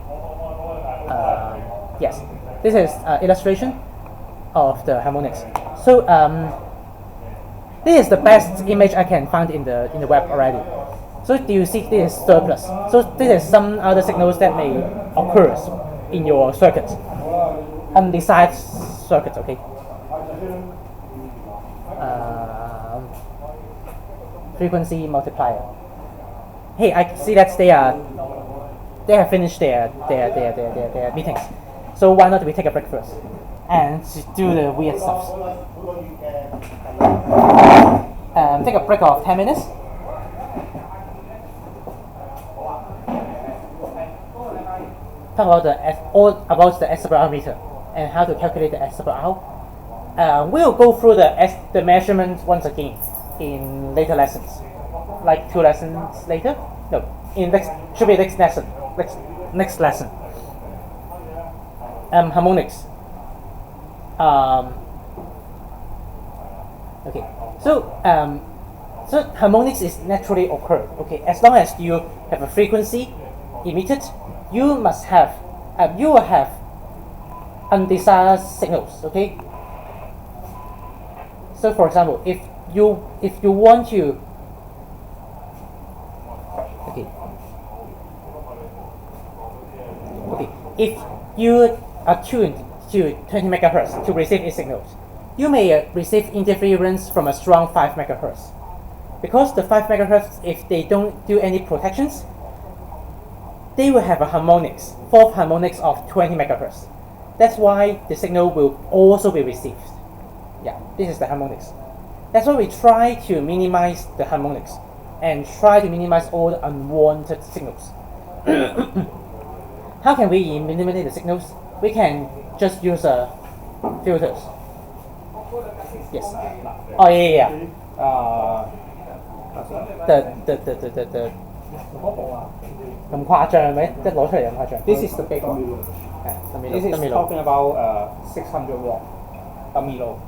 Yes, this is illustration of the harmonics. So this is the best image I can find in the web already. So do you see this is surplus? So this is some other signals that may occur in your circuit, undesired circuits. Okay. Frequency multiplier. Hey, I see that they have finished their meetings. So why not we take a break first and do the weird stuff. Take a break of 10 minutes. Talk about all about the S/R meter and how to calculate the S/R. We'll go through the measurement once again in later lessons, like 2 lessons later. No, should be next lesson. Next lesson. Harmonics. Okay. So harmonics is naturally occur. Okay, as long as you have a frequency emitted, you will have undesired signals. Okay. So for example, if you want to if you are tuned to 20 megahertz to receive its signals, you may receive interference from a strong 5 megahertz. Because the 5 megahertz, if they don't do any protections, they will have a fourth harmonics of 20 megahertz. That's why the signal will also be received. Yeah, this is the harmonics. That's why we try to minimize the harmonics and try to minimize all the unwanted signals. How can we minimize the signals? We can just use filters. Yes. Oh yeah. The 咁誇張咩？即係攞出嚟咁誇張。This is the big one. This is talking about 600 watt dummy low.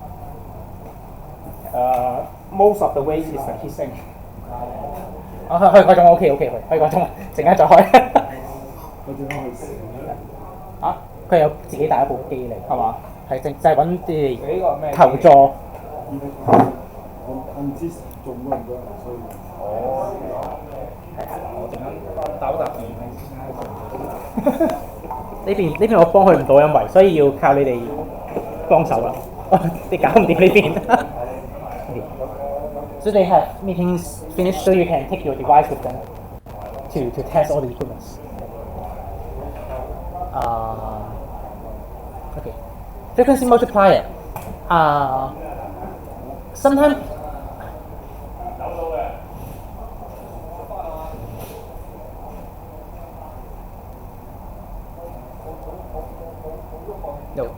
Most of the ways is the heat sink. 開中 OK， 開個鐘，陣間再開。啊？佢有自己帶一部機嚟，係嘛？係就係揾啲求助。我唔知做唔到人所以。哦。我陣間打一打電。呢邊我幫佢唔到，因為所以要靠你哋幫手啦。你搞唔掂呢邊。So they have meetings finished, so you can take your device with them to test all the equipments. Okay, frequency multiplier. Sometimes no.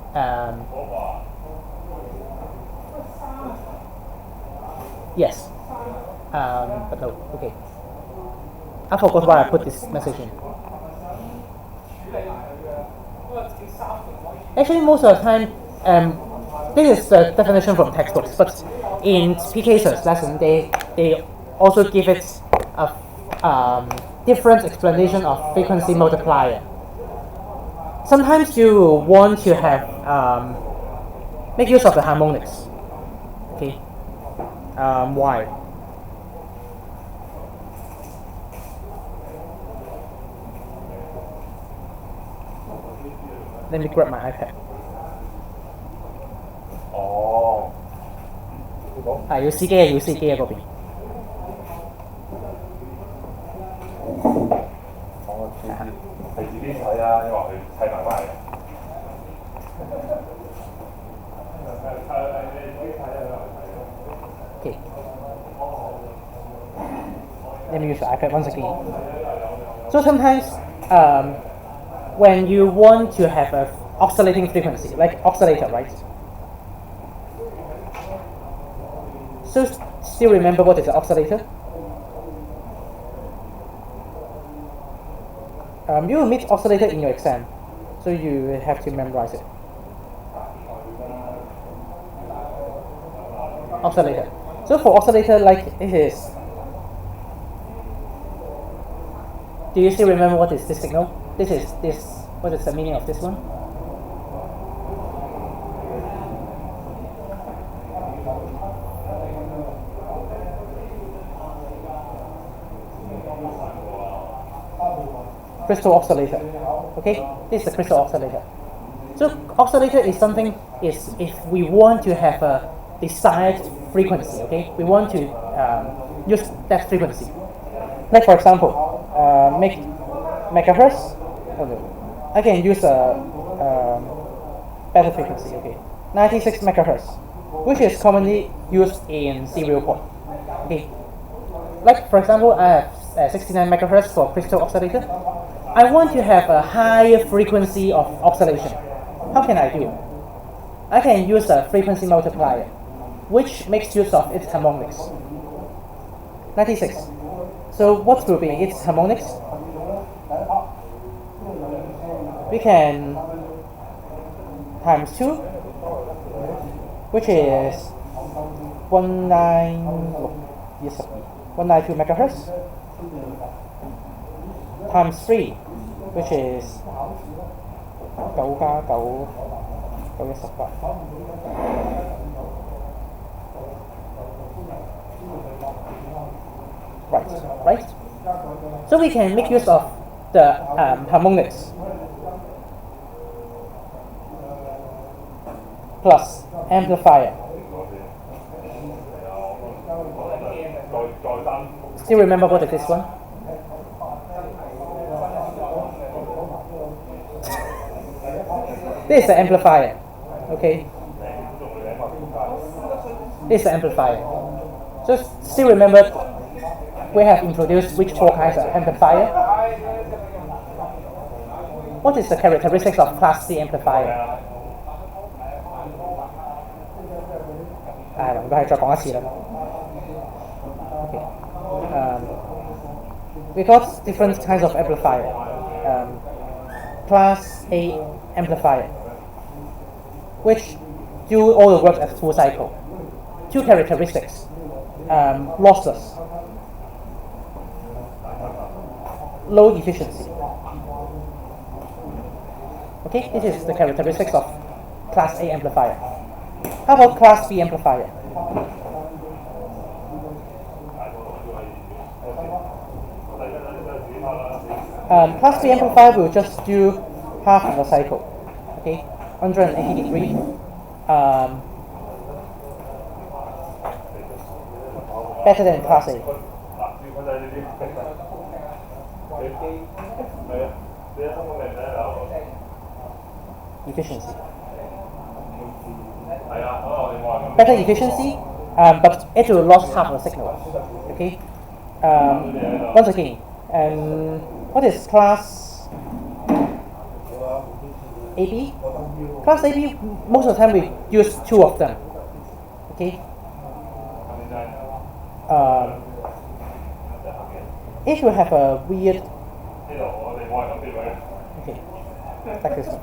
Yes. But no. Okay. I forgot why I put this message in. Actually, most of the time, this is the definition from textbooks. But in PK's lesson, they also give it a different explanation of frequency multiplier. Sometimes you want to have make use of the harmonics. Okay. Why? Let me grab my iPad. 哦，要司機嗰邊。係自己睇啊，因為佢砌埋翻嚟。Okay. Let me use the iPad once again. So sometimes, when you want to have a oscillating frequency, like oscillator, right? So still remember what is an oscillator? You will meet oscillator in your exam, so you have to memorize it. Oscillator. So for oscillator, like it is. Do you still remember what is this signal? What is the meaning of this one? Crystal oscillator. Okay, this is the crystal oscillator. So oscillator is something if we want to have a desired frequency. Okay, we want to use that frequency. Like for example, make megahertz. Okay, I can use better frequency, okay. 96 megahertz, which is commonly used in serial port. Okay. Like for example, I have 69 megahertz for crystal oscillator. I want to have a higher frequency of oscillation. How can I do? I can use a frequency multiplier, which makes use of its harmonics. 96. So what will be its harmonics? We can times 2, which is 192 megahertz, times 3, which is 9加9 918. Right. So we can make use of the harmonics plus amplifier. Still remember what is this one? This is the amplifier. Okay. This is the amplifier. So still remember we have introduced which 4 kinds of amplifier. What is the characteristics of Class C amplifier? 唔該，再講一次啦。Okay. We got different kinds of amplifier. Class A amplifier, which do all the work at full cycle. 2 characteristics: lossless, low efficiency. Okay, this is the characteristics of Class A amplifier. How about Class B amplifier? Class B amplifier will just do half of a cycle, okay, 180 degrees. Better than Class A. Efficiency. Better efficiency, but it will lose half of the signal. Okay. Once again, what is Class AB? Class AB, most of the time we use 2 of them. Okay. It will have a weird. Okay, like this one.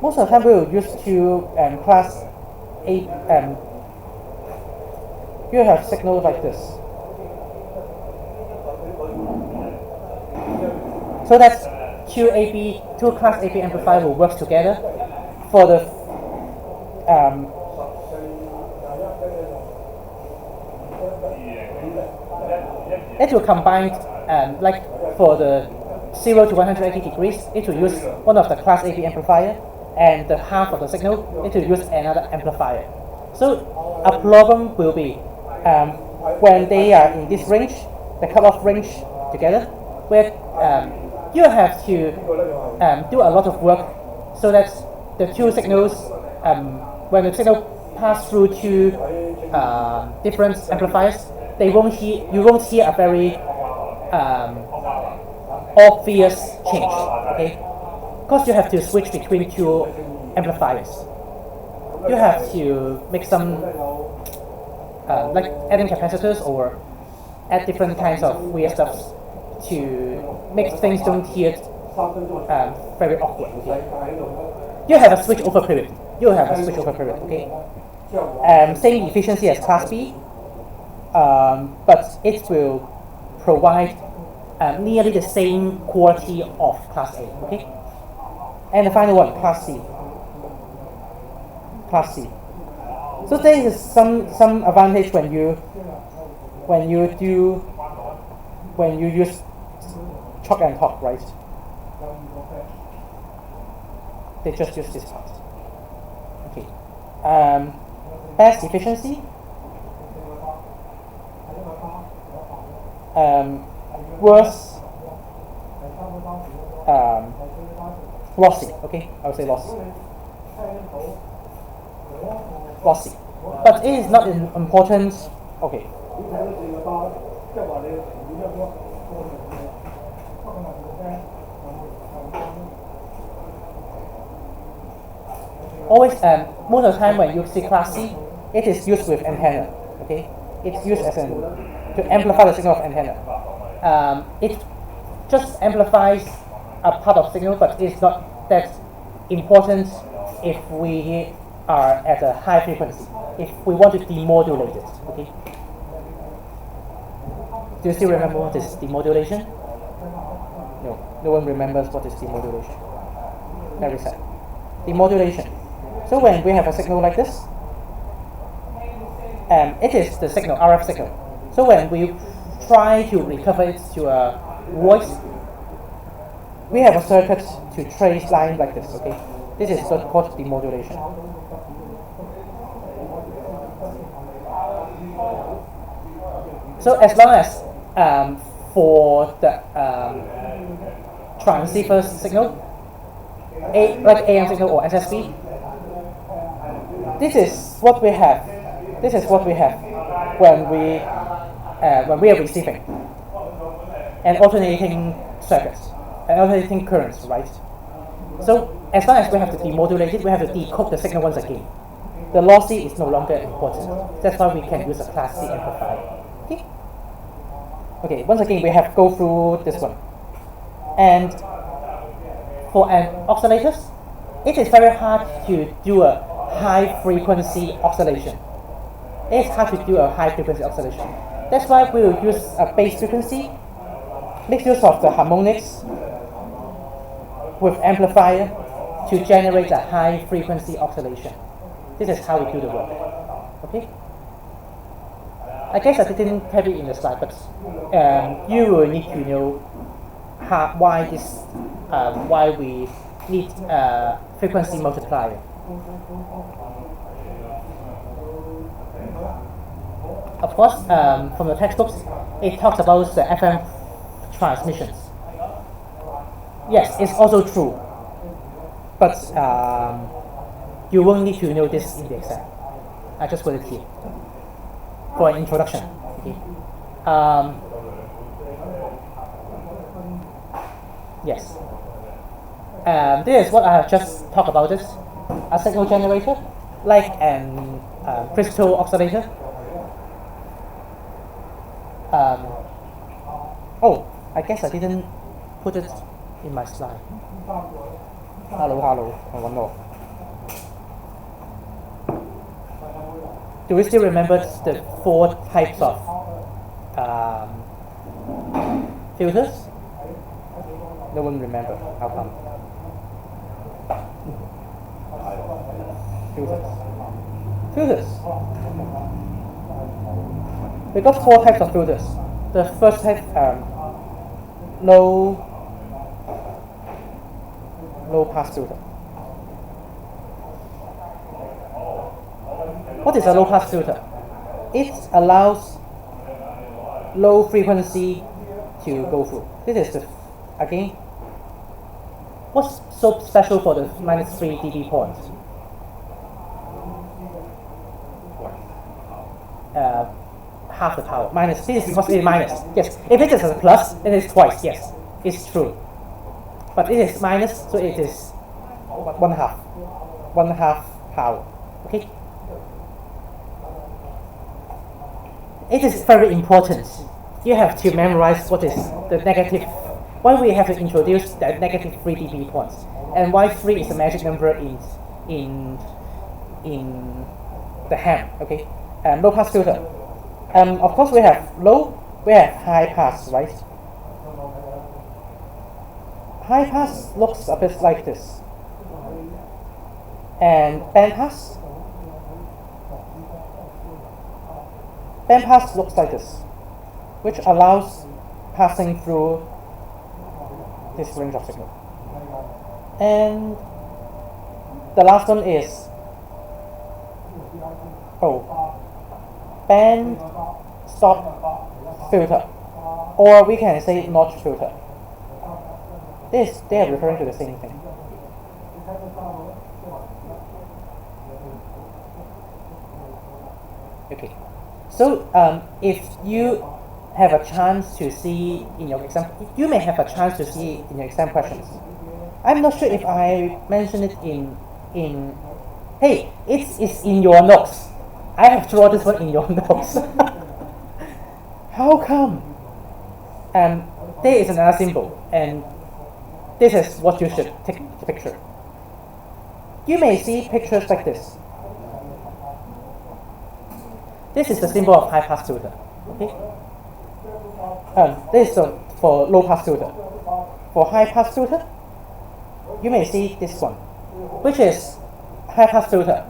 Most of the time we will use 2 Class A. You have signals like this. So that's 2 Class AB amplifier will work together for the it will combine like for the 0 to 180 degrees, it will use one of the Class AB amplifier, and the half of the signal, it will use another amplifier. So a problem will be when they are in this range, the cutoff range together, where you have to do a lot of work so that the 2 signals, when the signal pass through 2 different amplifiers, you won't hear a very obvious change, okay? Because you have to switch between 2 amplifiers. You have to make some like adding capacitors or add different kinds of weird stuff to make things don't hear very awkward. Okay? You have a switch over period. Okay? Same efficiency as Class B, but it will provide nearly the same quality of Class A. Okay? And the final one, Class C. So there is some advantage when you use chalk and talk, right? They just use this part. Okay. best efficiency, worse lossy. Okay, I would say lossy. Lossy, but it is not important. Okay. Always, most of the time when you see Class C, it is used with antenna. Okay, it's used as to amplify the signal of antenna. It just amplifies a part of signal, but it's not that important if we are at a high frequency. If we want to demodulate it, okay. Do you still remember what is demodulation? No one remembers what is demodulation. Very sad. Demodulation. So when we have a signal like this, it is the signal, RF signal. So when we try to recover it to a voice, we have a circuit to trace line like this, okay? This is called demodulation. So as long as for the transceiver signal, like AM signal or SSB, this is what we have. This is what we have when we are receiving an alternating circuit, an alternating currents, right? So as long as we have to demodulate it, we have to decode the signal once again. The lossy is no longer important. That's why we can use a Class C amplifier. Okay. Okay. Once again, we have go through this one, and for an oscillators, it is very hard to do a high frequency oscillation. It's hard to do a high frequency oscillation. That's why we will use a base frequency, make use of the harmonics with amplifier to generate a high frequency oscillation. This is how we do the work. Okay? I guess I didn't have it in the slide, but you will need to know why we need a frequency multiplier. Of course, from the textbooks, it talks about the FM transmissions. Yes, it's also true, but you won't need to know this in the exam. I just put it here for an introduction. Okay. Yes. This is what I have just talked about. This a signal generator, like an crystal oscillator. Oh, I guess I didn't put it in my slide. Hello, one more. Do we still remember the 4 types of filters? No one remember. How come? Filters. We got 4 types of filters. The first type, low pass filter. What is a low pass filter? It allows low frequency to go through. This is again, what's so special for the -3 dB point? Half the power. Minus. This is must be minus. Yes. If it is a plus, it is twice. Yes, it's true. But it is minus, so it is one half power. Okay. It is very important. You have to memorize what is the negative. Why we have to introduce the -3 dB points, and why 3 is a magic number in the ham. Okay. Low pass filter. Of course, we have low, we have high pass, right? High pass looks a bit like this, and band pass. Band pass looks like this, which allows passing through this range of signal. And the last one is band stop filter, or we can say notch filter. They are referring to the same thing. Okay, so if you have a chance to see in your exam, you may have a chance to see in your exam questions. I'm not sure if I mentioned it in hey, it's in your notes. I have drawn this one in your notes. How come? There is another symbol, and this is what you should take the picture. You may see pictures like this. This is the symbol of high pass filter. Okay. This is for low pass filter. For high pass filter, you may see this one, which is high pass filter,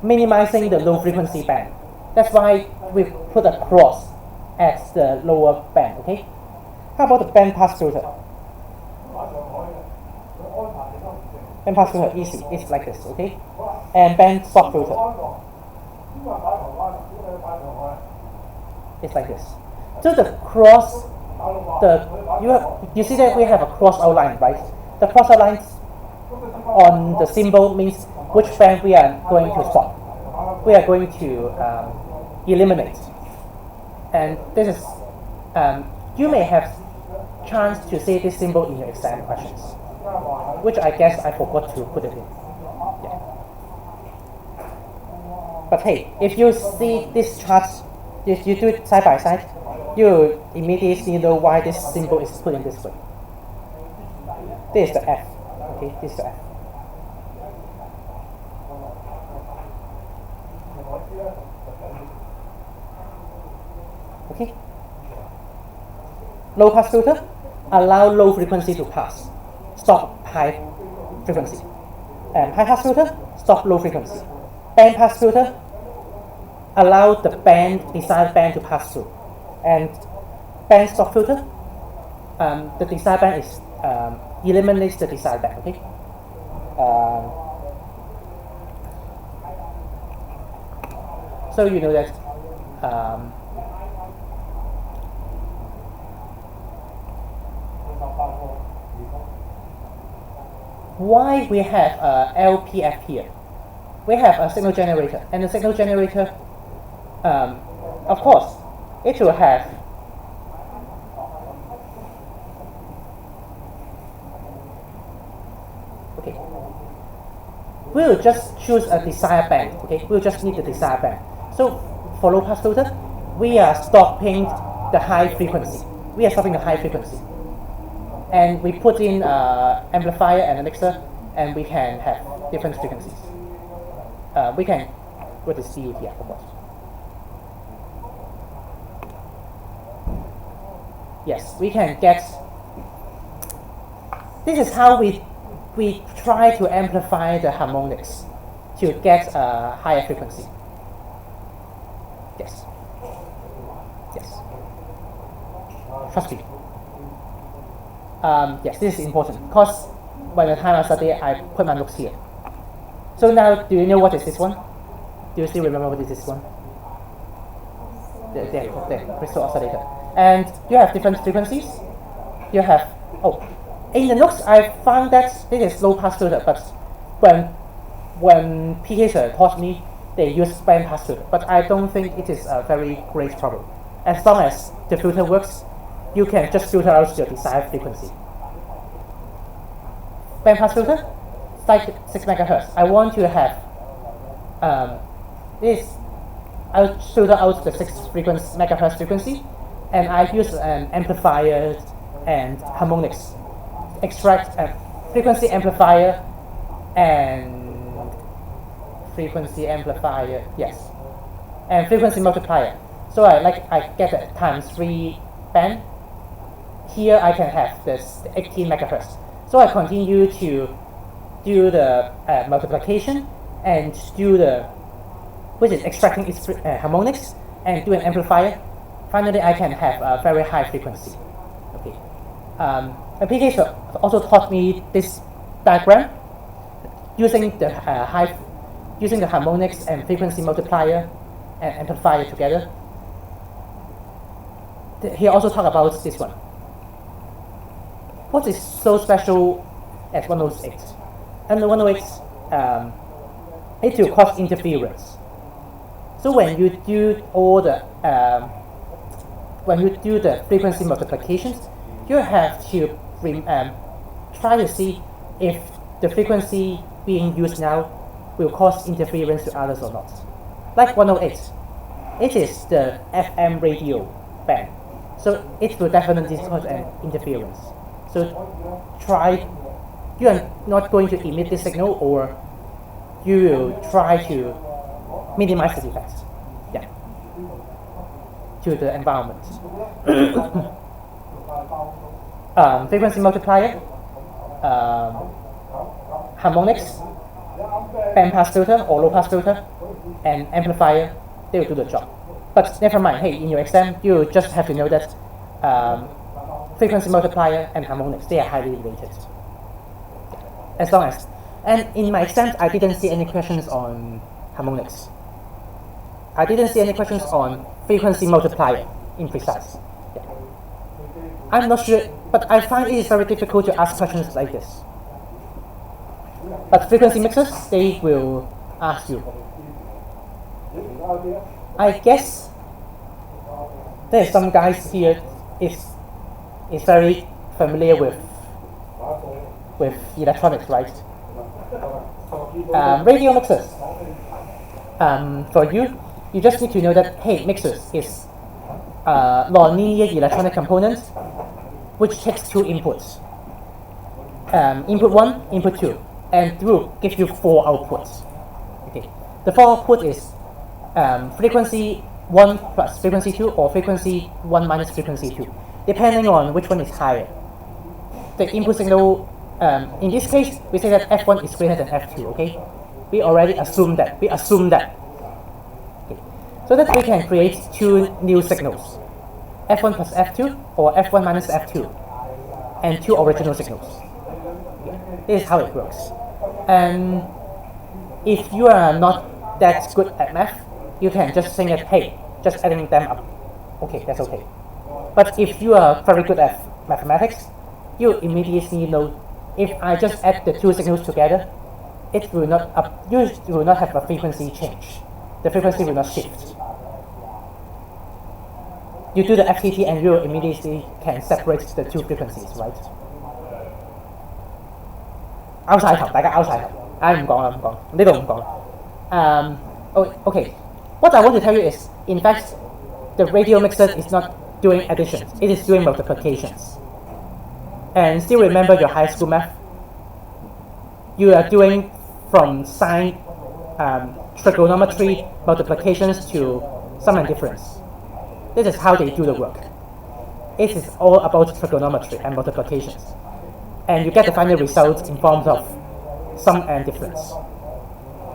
minimizing the low frequency band. That's why we put a cross at the lower band. Okay. How about the band pass filter? Band pass filter easy. It's like this. Okay. And band stop filter. It's like this. So the cross, you see that we have a cross outline, right? The cross outline on the symbol means which band we are going to stop. We are going to eliminate. And this is, you may have chance to see this symbol in your exam questions, which I guess I forgot to put it in. Yeah. But hey, if you see this chart, if you do it side by side, you immediately know why this symbol is put in this way. This is the F. Okay, this is the F. Okay. Low pass filter allow low frequency to pass, stop high frequency. And high pass filter stop low frequency. Band pass filter allow the desired band to pass through, and band stop filter, the desired band is eliminates the desired band. Okay. So you know that why we have LPF here. We have a signal generator, and the signal generator, of course, it will have okay. We'll just choose a desired band. Okay, we'll just need the desired band. So for low pass filter, we are stopping the high frequency. We are stopping the high frequency, and we put in amplifier and a mixer, and we can have different frequencies. We can put the CU here, of course. Yes, we can get. This is how we try to amplify the harmonics to get a higher frequency. Yes. Yes. Trust me. Yes, this is important because by the time I study, I put my notes here. So now, do you know what is this one? Do you still remember what is this one? The crystal oscillator. And you have different frequencies. You have, in the notes I found that this is low pass filter, but when PK sir taught me, they use band pass filter. But I don't think it is a very great problem. As long as the filter works, you can just filter out your desired frequency. Band pass filter, like 6 megahertz. I want to have this. I'll filter out the 6 megahertz frequency, and I use an amplifier and harmonics, extract a frequency amplifier and frequency amplifier. Yes, and frequency multiplier. So I get a times 3 band. Here I can have this 18 megahertz. So I continue to do the multiplication and do the, which is extracting its harmonics, and do an amplifier. Finally, I can have a very high frequency. Okay. A PK also taught me this diagram using the using the harmonics and frequency multiplier and amplifier together. He also talked about this one. What is so special at 108? And 108 it will cause interference. So when you do all the frequency multiplications, you have to try to see if the frequency being used now will cause interference to others or not. Like 108, it is the FM radio band, so it will definitely cause an interference. So you are not going to emit this signal, or you will try to minimize the effects, to the environment. Frequency multiplier, harmonics, band pass filter or low pass filter, and amplifier, they will do the job. But never mind, hey, in your exam, you just have to know that frequency multiplier and harmonics, they are highly related. As long as, and in my exams, I didn't see any questions on harmonics. I didn't see any questions on frequency multiplier in precise. I'm not sure, but I find it is very difficult to ask questions like this. But frequency mixers, they will ask you. I guess there's some guys here is very familiar with electronics, right? Radio mixers. For you just need to know that, hey, mixers is non-linear electronic component which takes two inputs. Input 1, input 2, and will give you 4 outputs. Okay. The 4 output is frequency 1 plus frequency 2, or frequency 1 minus frequency 2, depending on which one is higher. The input signal, in this case, we say that F1 is greater than F2, okay? We already assume that. Okay. So that we can create 2 new signals, F1 plus F2 or F1 minus F2, and 2 original signals. This is how it works. And if you are not that good at math, you can just think that, hey, just adding them up. Okay, that's okay. But if you are very good at mathematics, you immediately know, if I just add the 2 signals together, it will not you will not have a frequency change. The frequency will not shift. You do the FTT and you immediately can separate the 2 frequencies, right? 拗晒頭，大家拗晒頭。唔講啦，呢度唔講啦。Okay. What I want to tell you is, in fact, the radio mixer is not doing additions; it is doing multiplications. And still remember your high school math. You are doing from sine, trigonometry multiplications to sum and difference. This is how they do the work. It is all about trigonometry and multiplications. And you get the final results in forms of sum and difference.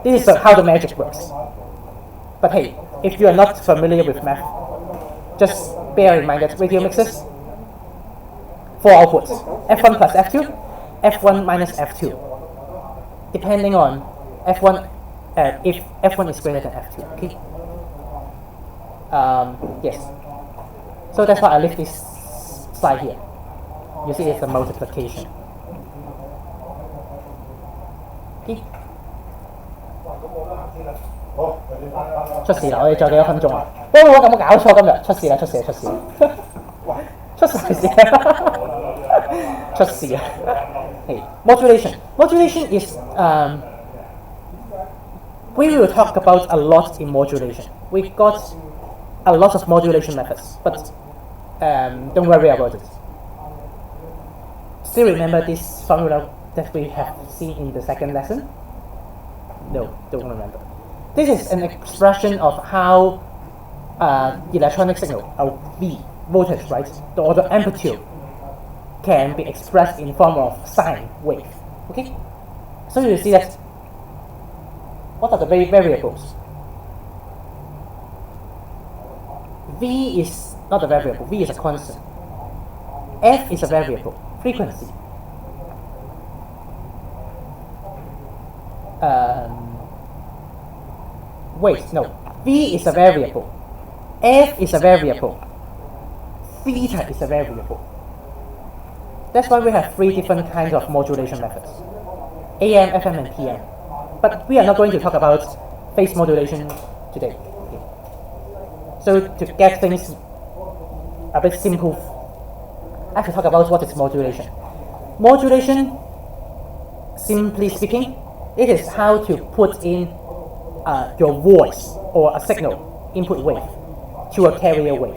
This is how the magic works. But hey, if you are not familiar with math, just bear in mind that radio mixers, 4 outputs, F1 plus F2, F1 minus F2, depending on F1, if F1 is greater than F2, okay? Yes. So that's why I left this slide here. You see it's a multiplication. Okay. 出事啦！我哋仲有幾多分鐘啊？喂，我有冇搞錯今日？出事啦！出事！Hey, modulation is we will talk about a lot in modulation. We got a lot of modulation methods, but don't worry about it. Still remember this formula that we have seen in the second lesson? No, don't remember. This is an expression of how electronic signal, V, voltage, right, or the amplitude, can be expressed in form of sine wave. Okay? So you see that, what are the variables? V is not a variable, V is a constant. F is a variable, frequency. wait, no. V is a variable. F is a variable. Theta is a variable. That's why we have 3 different kinds of modulation methods. AM, FM, and PM. But we are not going to talk about phase modulation today. Okay. So to get things a bit simple, I have to talk about what is modulation. Modulation, simply speaking, it is how to put in your voice or a signal input wave to a carrier wave.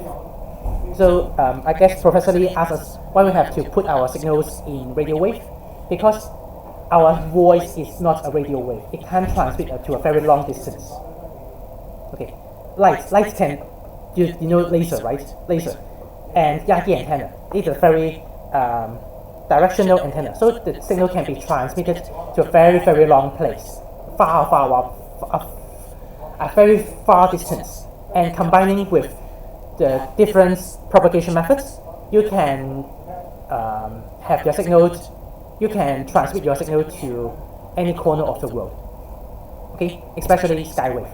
So I guess Professor Lee asked us why we have to put our signals in radio wave, because our voice is not a radio wave. It can't transmit to a very long distance. Okay, light can, you know laser, right? Laser and Yagi antenna. It's a very directional antenna, so the signal can be transmitted to a very long place, a very far distance. And combining with the different propagation methods, you can have your signal. You can transmit your signal to any corner of the world. Okay, especially skywave.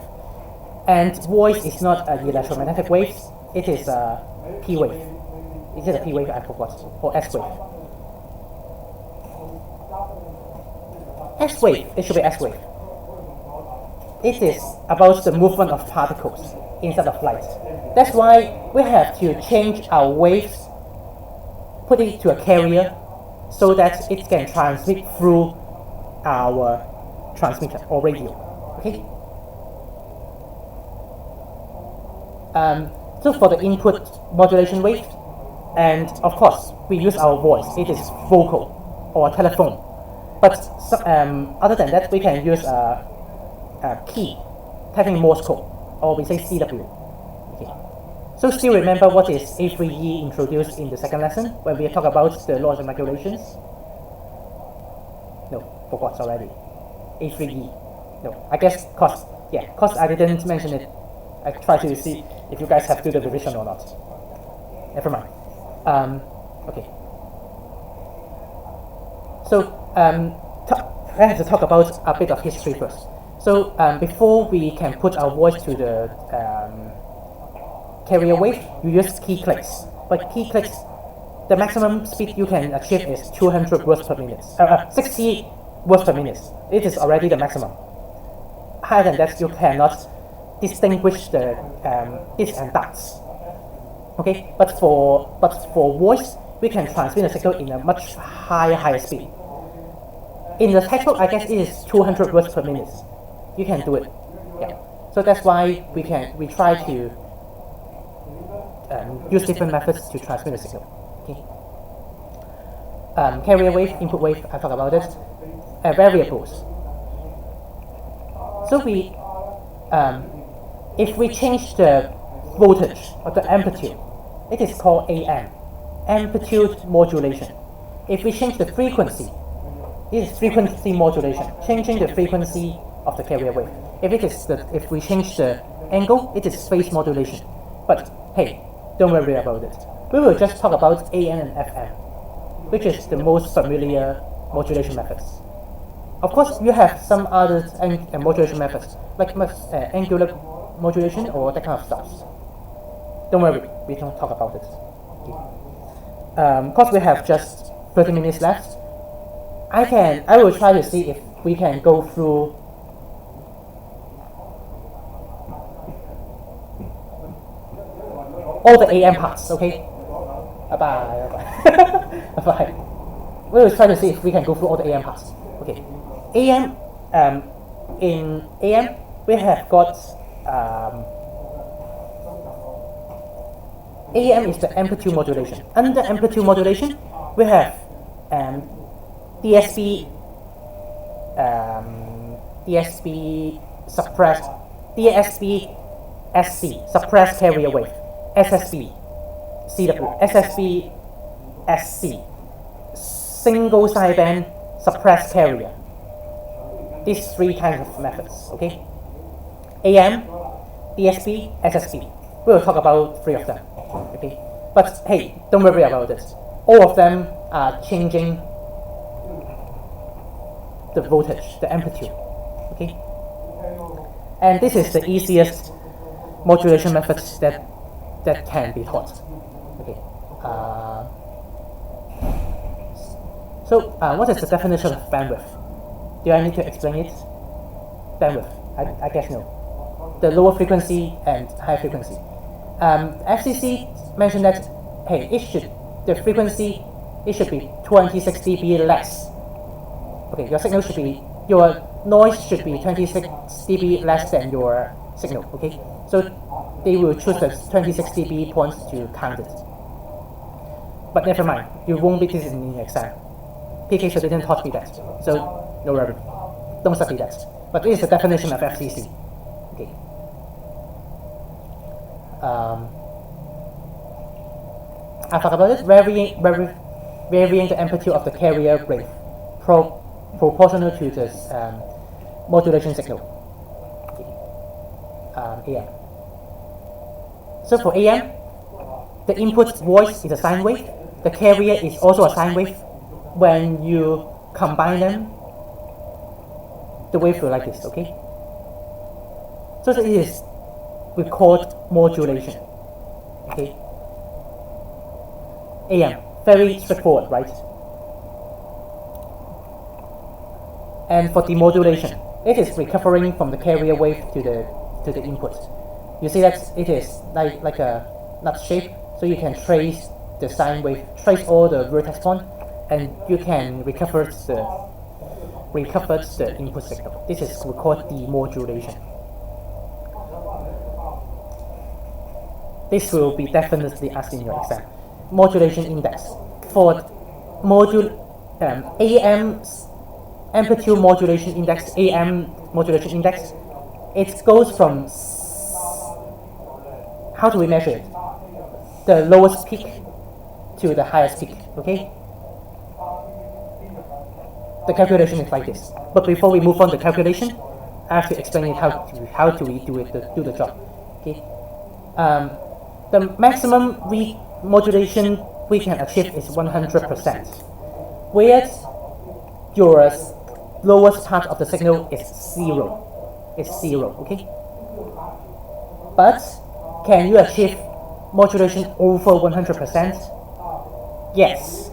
And voice is not an electromagnetic wave; it is a P wave. Is it a P wave? I forgot. Or S wave. S wave. It should be S wave. It is about the movement of particles instead of light. That's why we have to change our waves, put it to a carrier, so that it can transmit through our transmitter or radio. Okay. So for the input modulation wave, and of course we use our voice. It is vocal or telephone. But other than that, we can use a key, typing Morse code, or we say CW. Okay. So still remember what is HKRAE introduced in the second lesson when we talk about the laws and regulations? No, forgot already. HKRAE. No, I guess cause I didn't mention it. I try to see if you guys have to do the revision or not. Never mind. Okay. So I have to talk about a bit of history first. So before we can put our voice to the carrier wave, you use key clicks. But key clicks, the maximum speed you can achieve is 200 words per minute. 60 words per minute. It is already the maximum. Higher than that, you cannot distinguish the ifs and buts. Okay, but for voice, we can transmit the signal in a much higher speed. In the textbook, I guess it is 200 words per minute. You can do it. Yeah. So that's why we try to use different methods to transmit the signal. Okay. Carrier wave, input wave, I talked about it. Variables. So if we change the voltage or the amplitude, it is called AM, amplitude modulation. If we change the frequency, it is frequency modulation, changing the frequency of the carrier wave. If we change the angle, it is phase modulation. But hey, don't worry about it. We will just talk about AM and FM, which is the most familiar modulation methods. Of course, you have some other modulation methods, like angular modulation or that kind of stuff. Don't worry, we don't talk about it. Because we have just 30 minutes left, I will try to see if we can go through all the AM parts, okay? Bye-bye. Bye. We will try to see if we can go through all the AM parts. Okay. AM, in AM, we have got AM is the amplitude modulation. Under amplitude modulation, we have DSP suppressed, DSP SC, suppressed carrier wave, SSB, CW, SSB SC, single sideband suppressed carrier. These 3 kinds of methods, okay? AM, DSP, SSB. We will talk about 3 of them, okay? But hey, don't worry about this. All of them are changing the voltage, the amplitude, okay? And this is the easiest modulation method that can be taught. Okay. So what is the definition of bandwidth? Do I need to explain it? Bandwidth, I guess no. The lower frequency and high frequency. FCC mentioned that, hey, the frequency, it should be 26 dB less. Okay, your noise should be 26 dB less than your signal, okay? So they will choose the 26 dB points to count it. But never mind, you won't be this in the exam. PK didn't taught me that, so no worry, don't study that. But this is the definition of FCC. Okay. I talked about it, varying the amplitude of the carrier wave proportional to the modulation signal. AM. So for AM, the input voice is a sine wave. The carrier is also a sine wave. When you combine them, the wave will like this, okay? So it is we call it modulation, okay? AM, very straightforward, right? And for demodulation, it is recovering from the carrier wave to the input. You see that it is like a nut shape, so you can trace the sine wave, trace all the vertex point, and you can recover the input signal. This is we call demodulation. This will be definitely asked in your exam. Modulation index. For AM's amplitude modulation index, AM modulation index, it goes from, how do we measure it? The lowest peak to the highest peak, okay? The calculation is like this. But before we move on to the calculation, I have to explain it how do we do the job, okay? The maximum modulation we can achieve is 100%, where your lowest part of the signal is zero. It's zero, okay? But can you achieve modulation over 100%? Yes,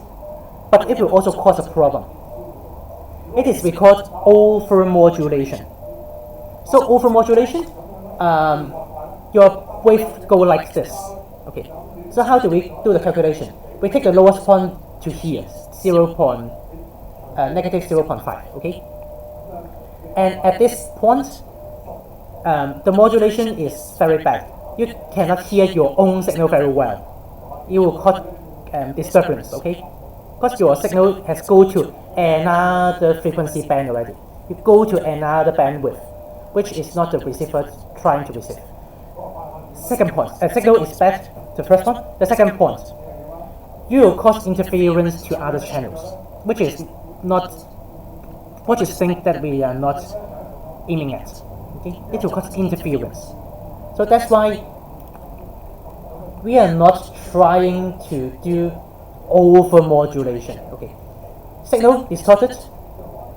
but it will also cause a problem. It is called overmodulation. So overmodulation, your wave go like this. Okay. So how do we do the calculation? We take the lowest point to here, negative 0.5. Okay. And at this point, the modulation is very bad. You cannot hear your own signal very well. You will cause disturbance. Okay. Because your signal has go to another frequency band already. You go to another bandwidth, which is not the receiver trying to receive. Second point, signal is bad, the first one. The second point, you will cause interference to other channels, which is thing that we are not aiming at. Okay, it will cause interference. So that's why we are not trying to do overmodulation. Okay, signal distorted,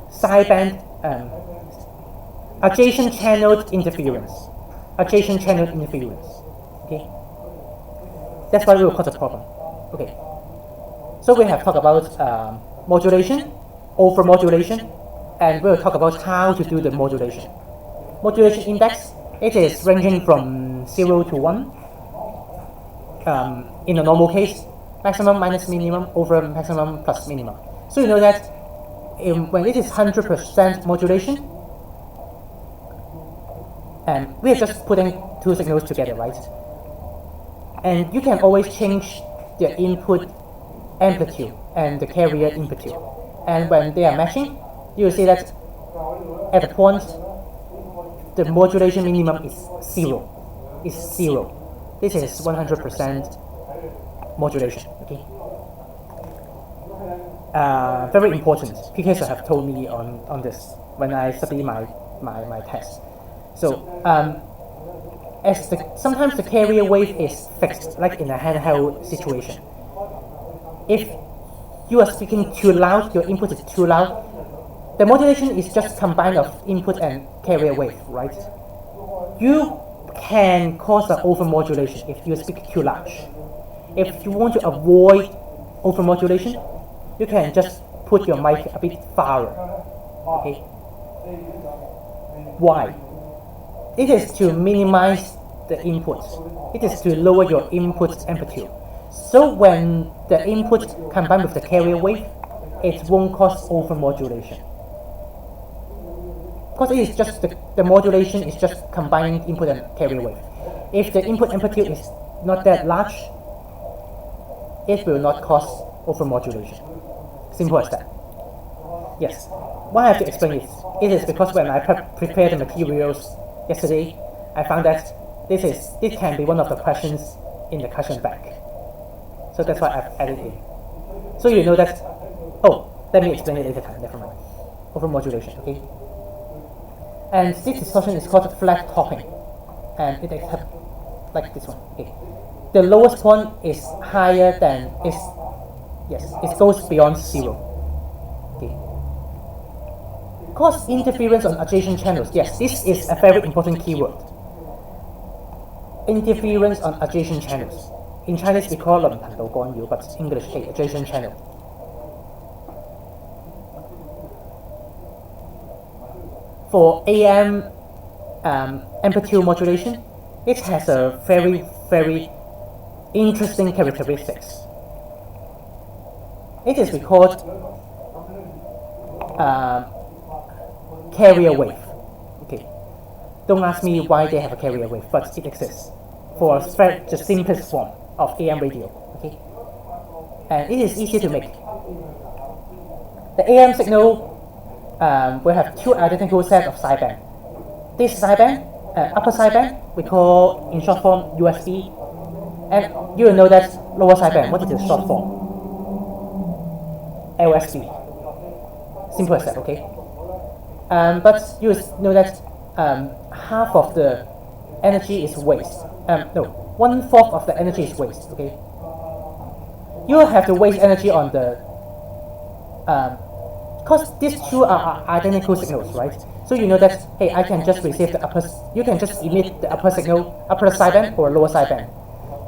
sideband, adjacent channel interference. Okay, that's why we will cause a problem. Okay, so we have talked about modulation, overmodulation, and we will talk about how to do the modulation. Modulation index, it is ranging from 0 to 1. In a normal case, maximum minus minimum over maximum plus minimum. So you know that when it is 100% modulation, and we are just putting two signals together, right? And you can always change the input amplitude and the carrier amplitude. And when they are matching, you will see that at the point, the modulation minimum is zero. This is 100% modulation. Okay. Very important. PKs have told me on this when I study my test. So sometimes the carrier wave is fixed, like in a handheld situation. If you are speaking too loud, your input is too loud, the modulation is just combined of input and carrier wave, right? you can cause an overmodulation if you speak too large. If you want to avoid overmodulation, you can just put your mic a bit farther. Okay. Why? It is to minimize the input. It is to lower your input amplitude. So when the input combined with the carrier wave, it won't cause overmodulation. Because it is just the modulation is just combining input and carrier wave. If the input amplitude is not that large, it will not cause overmodulation. Simple as that. Yes. Why I have to explain this? It is because when I prepared the materials yesterday, I found that this can be one of the questions in the question bank. So that's why I've added it. So you know that. Oh, let me explain it later time. Never mind. Overmodulation. Okay. And this distortion is called flat topping, and it is like this one. Okay. The lowest point is higher than it goes beyond 0. Okay. Cause interference on adjacent channels. Yes, this is a very important keyword. Interference on adjacent channels. In Chinese we call them 頻道干擾, but English adjacent channel. For AM amplitude modulation, it has a very, very interesting characteristics. It is called carrier wave. Okay, don't ask me why they have a carrier wave, but it exists for the simplest form of AM radio. Okay, and it is easy to make. The AM signal we have two identical sets of sideband. This sideband, upper sideband, we call in short form USB, and you will know that lower sideband, what is the short form? LSB. Simple as that, okay? But you know that half of the energy is waste. No, 1/4 of the energy is waste, okay? You have to waste energy on the because these two are identical signals, right? So you know that, hey, I can just receive the upper, you can just emit the upper signal, upper sideband or lower sideband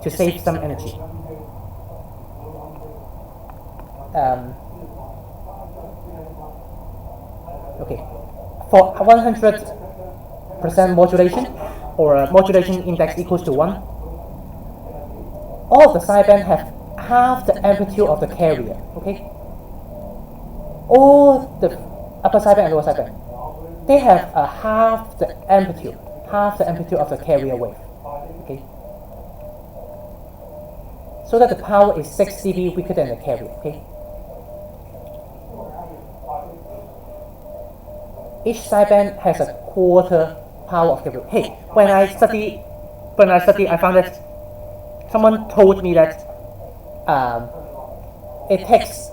to save some energy. Okay, for 100% modulation or a modulation index equals to 1, all of the sideband have half the amplitude of the carrier, okay? All the upper sideband and lower sideband, they have a half the amplitude of the carrier wave. Okay, so that the power is 6 dB weaker than the carrier. Okay, each sideband has a quarter power of carrier. Hey, when I study, I found that someone told me that it takes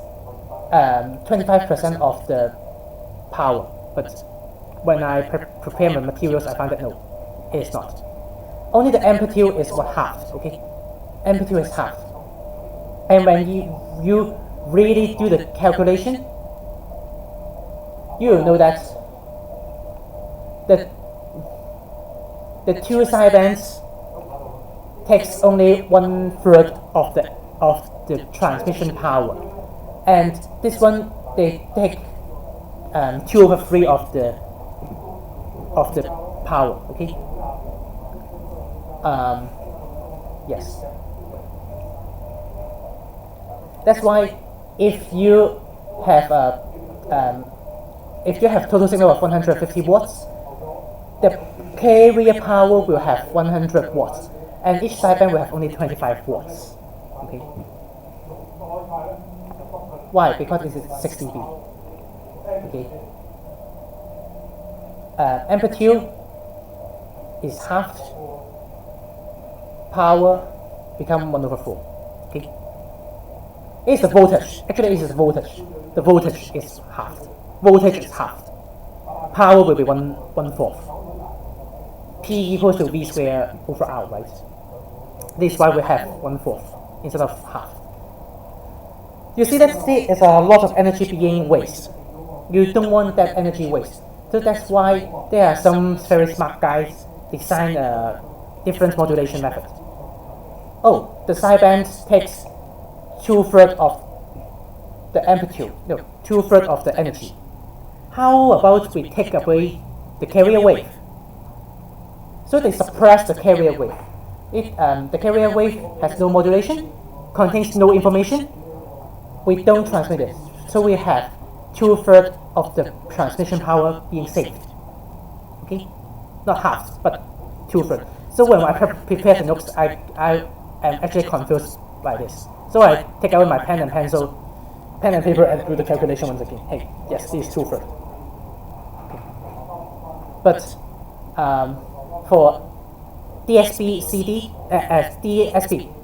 25% of the power, but when I prepare my materials, I found that no, it is not. Only the amplitude is half. Okay, amplitude is half, and when you really do the calculation, you will know that the two sidebands takes only 1/3 of the transmission power. And this one, they take 2/3 of the power. Okay. Yes. That's why if you have total signal of 150 watts, the carrier power will have 100 watts, and each sideband will have only 25 watts. Okay. Why? Because this is 6 dB. Okay. Amplitude is halved. Power become 1/4. Okay. It's the voltage. Actually, it is the voltage. The voltage is halved. Voltage is halved. Power will be 1/4. P equals to V squared over R, right? This is why we have 1/4 instead of half. You see that there is a lot of energy being wasted. You don't want that energy waste. So that's why there are some very smart guys design a different modulation method. Oh, the sideband takes 2/3 of the amplitude, no, 2/3 of the energy. How about we take away the carrier wave? So they suppress the carrier wave. The carrier wave has no modulation, contains no information. We don't transmit it. So we have 2/3 of the transmission power being saved. Okay? Not half, but 2/3. So when I prepare the notes, I am actually confused by this. So I take out my pen and paper and do the calculation once again. Hey, yes, this is 2/3. Okay. But for DSP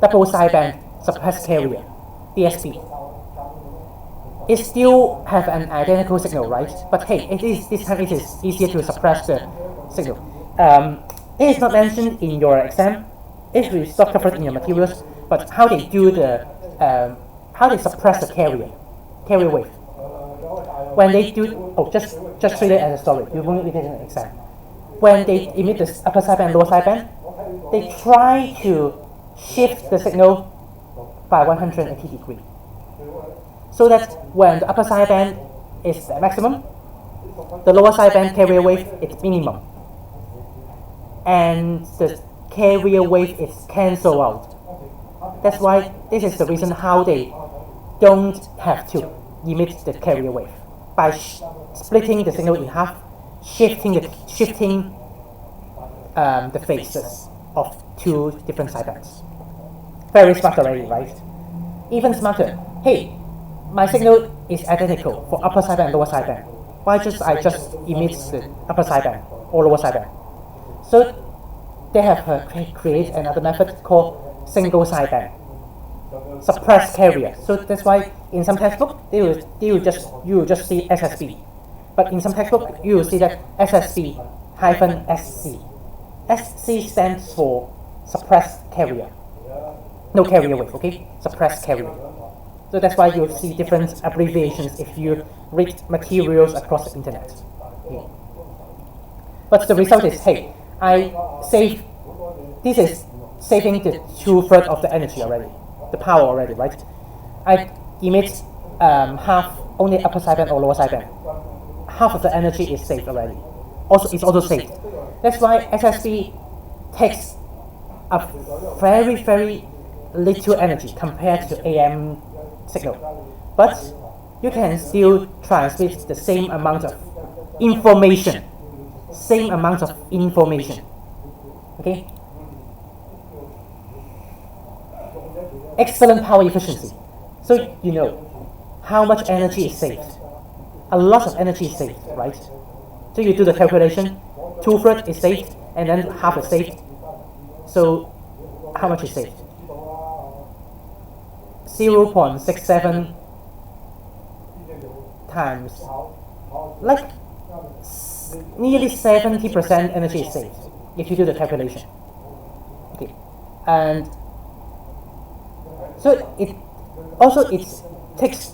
double sideband suppressed carrier, DSP, it still have an identical signal, right? But hey, this time it is easier to suppress the signal. It is not mentioned in your exam. It is not covered in your materials. But how they do how they suppress the carrier wave? When they do, just treat it as a story. You won't read it in an exam. When they emit the upper sideband, lower sideband, they try to shift the signal by 180 degrees. So that when the upper sideband is the maximum, the lower sideband carrier wave is minimum. And the carrier wave is cancelled out. That's why this is the reason how they don't have to emit the carrier wave. By splitting the signal in half, shifting the phases of two different sidebands. Very smart already, right? Even smarter. Hey, my signal is identical for upper sideband and lower sideband. Why I just emit the upper sideband or lower sideband? So they have created another method called single sideband suppressed carrier. So that's why in some textbook you will just see SSB, but in some textbook you will see that SSB-SC. SC stands for suppressed carrier, no carrier wave. Okay, suppressed carrier. So that's why you'll see different abbreviations if you read materials across the internet. Okay. But the result is, hey, this is saving the 2/3 of the energy already, the power already, right? I emit half only upper sideband or lower sideband. Half of the energy is saved already. It's also saved. That's why SSB takes a very, very little energy compared to AM signal. But you can still transmit the same amount of information. Okay? Excellent power efficiency. So you know how much energy is saved. A lot of energy is saved, right? So you do the calculation, 2/3 is saved, and then half is saved. So how much is saved? 0.67 times, like nearly 70% energy is saved if you do the calculation. Okay, and so it takes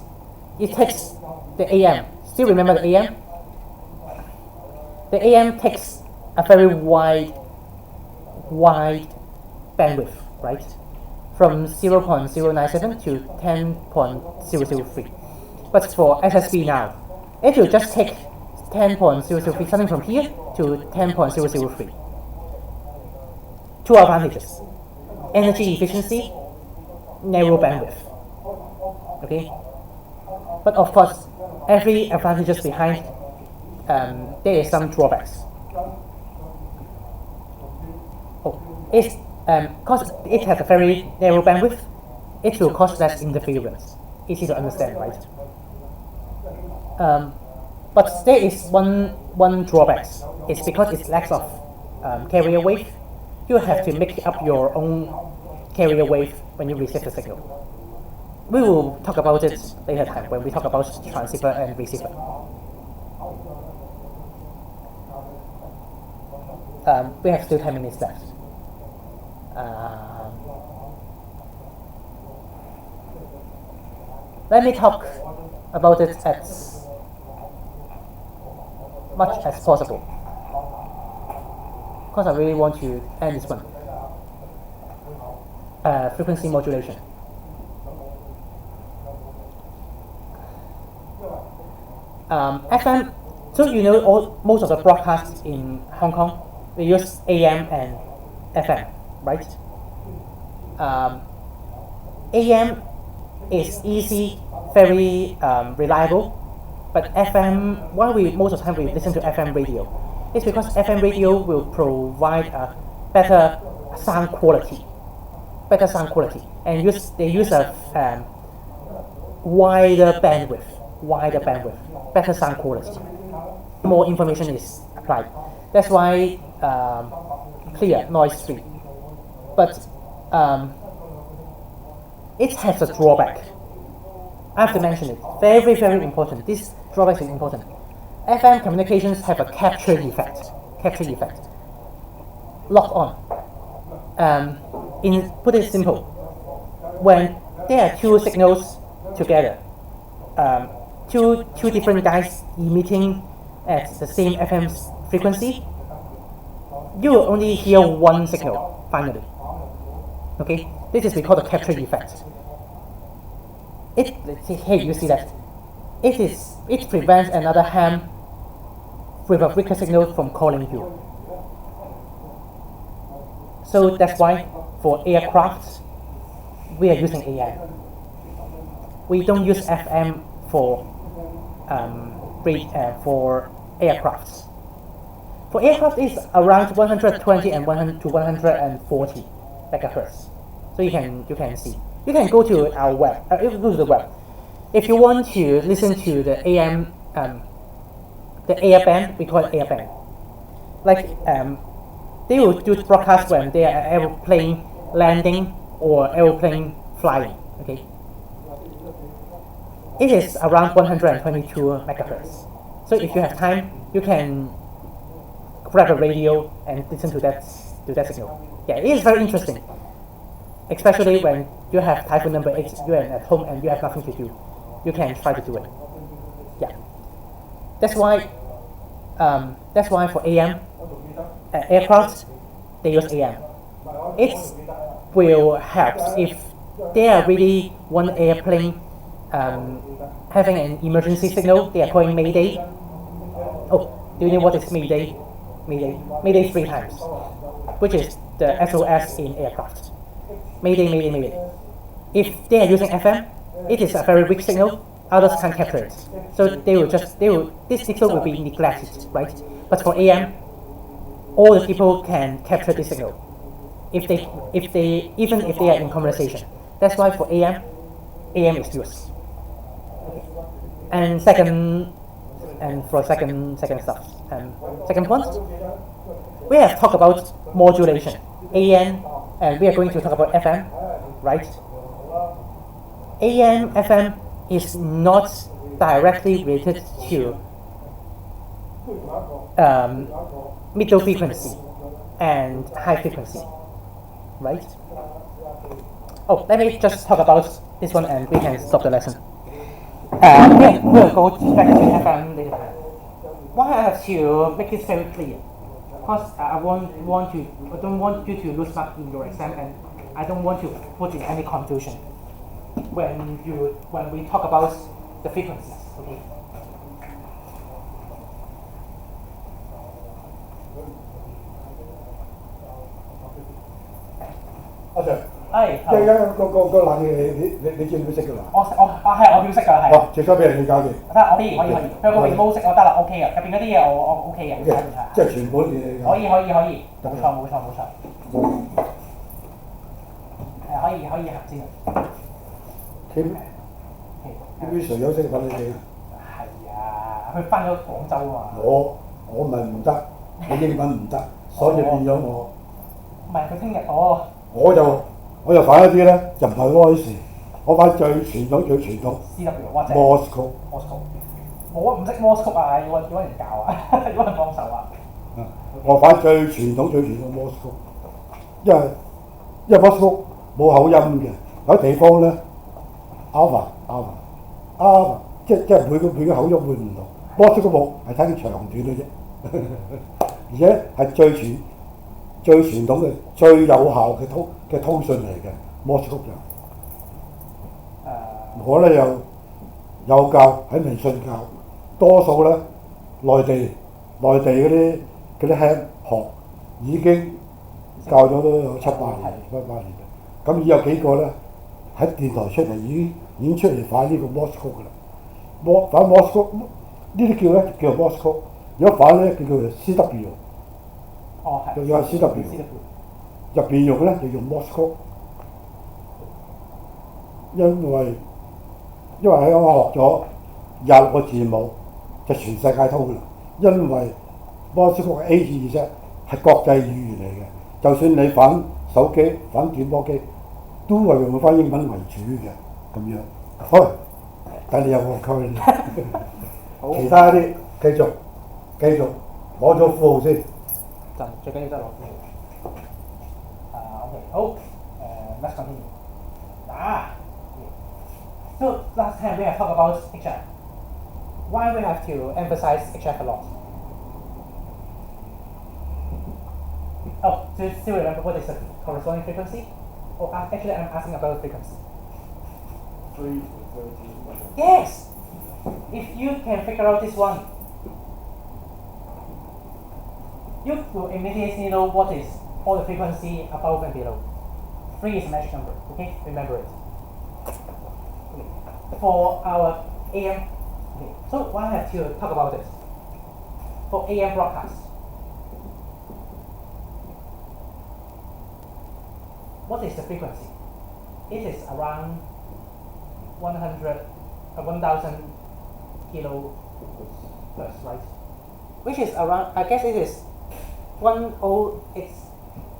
the AM. Still remember the AM? The AM takes a very wide bandwidth, right? From 0.097 to 10.003. But for SSB now, it will just take 10.003, something from here to 10.003. Two advantages: energy efficiency, narrow bandwidth. Okay, but of course, every advantages behind there is some drawbacks. Because it has a very narrow bandwidth, it will cause less interference. Easy to understand, right? But there is one drawback. It's because it lacks of carrier wave. You have to make up your own carrier wave when you receive the signal. We will talk about it later time when we talk about transceiver and receiver. We have still 10 minutes left. Let me talk about it as much as possible. because I really want to end this one. Frequency modulation. FM. So most of the broadcasts in Hong Kong, they use AM and FM, right? AM is easy, very reliable, but FM, why most of the time we listen to FM radio? It's because FM radio will provide a better sound quality, and they use a wider bandwidth, better sound quality. More information is applied. That's why clear, noise-free. But it has a drawback. I have to mention it. Very, very important. This drawback is important. FM communications have a capture effect. Lock on. Put it simple. When there are two signals together, two different guys emitting at the same FM frequency, you will only hear one signal finally. Okay, this is called the capture effect. Hey, you see that? It prevents another ham with a weaker signal from calling you. So that's why for aircraft we are using AM. We don't use FM for aircrafts. For aircraft, it's around 120 and 100 to 140 megahertz. So you can see. You can go to our web. Go to the web. If you want to listen to the AM, the air band, we call it air band. Like they will do broadcasts when they are airplane landing or airplane flying. Okay. It is around 122 megahertz. So if you have time, you can grab a radio and listen to that signal. Yeah, it is very interesting, especially when you have typhoon number 8, you are at home and you have nothing to do. You can try to do it. Yeah, that's why for AM aircraft they use AM. It will help if there are really one airplane having an emergency signal. They are calling Mayday. Oh, do you know what is Mayday? Mayday 3 times, which is the SOS in aircraft. Mayday. If they are using FM, it is a very weak signal. Others can't capture it, so this signal will be neglected, right? But for AM, all the people can capture this signal. Even if they are in conversation. That's why for AM is used. Okay. And second stuff. Second point, we have talked about modulation, AM, and we are going to talk about FM, right? AM, FM is not directly related to middle frequency and high frequency, right? Oh, let me just talk about this one and we can stop the lesson. We'll go back to FM later. Why I have to make this very clear? Because I don't want you to lose mark in your exam, and I don't want to put in any confusion when we talk about the frequencies. Okay. Sir， 係。即係而家個冷氣，你知唔知識㗎啦？我曉識㗎，係。哦，借咗俾人哋搞掂。得，我可以。佢個 remote 識我得啦 ，OK 嘅。入邊嗰啲嘢我 OK 嘅，唔使問題。即係全部你可以。冇錯。可以行先。佢誰有識揾你哋？係啊，佢翻咗廣州啊嘛。我咪唔得，我英文唔得，所以變咗我。唔係佢聽日我就反一啲咧，就唔係 voice， 我反最傳統。CW 或者 Morse code。我唔識 Morse code 啊，要揾人教啊，要揾人幫手啊。我反最傳統 Morse code， 因為 Morse code 冇口音嘅，有地方咧 alpha， 即係每個口音會唔同。Morse code 冇係睇佢長短嘅啫，而且係最傳最傳統嘅、最有效嘅通訊嚟嘅摩斯曲就。我咧有教喺微信教，多數咧內地嗰啲輕學已經教咗都有7、8年嘅。咁已有幾個咧喺電台出嚟已經出嚟反呢個摩斯曲㗎啦。反摩斯曲呢啲叫做摩斯曲，如果反咧叫做 CW。仲有 CW 入邊用咧就用摩斯曲，因為喺我學咗26個字母就全世界通㗎啦。因為摩斯曲係 A 至 Z 係國際語言嚟嘅，就算你反手機、反電波機，都係用翻英文為主嘅咁樣。好，等你有個區，其他啲繼續攞咗副號先。最緊要都係攞副號。OK， 好，let's continue。So last time we have talked about HF. Why we have to emphasize HF a lot? Oh, do you still remember what is the corresponding frequency? Oh, actually, I'm asking about the frequency. 3 to 13. Yes! If you can figure out this one, you will immediately know what is all the frequency above and below. 3 is a magic number, okay? Remember it. Okay. For our AM, okay, so I have to talk about it. For AM broadcast, what is the frequency? It is around 1,000 kilohertz, right? Which is around, I guess it is 10x,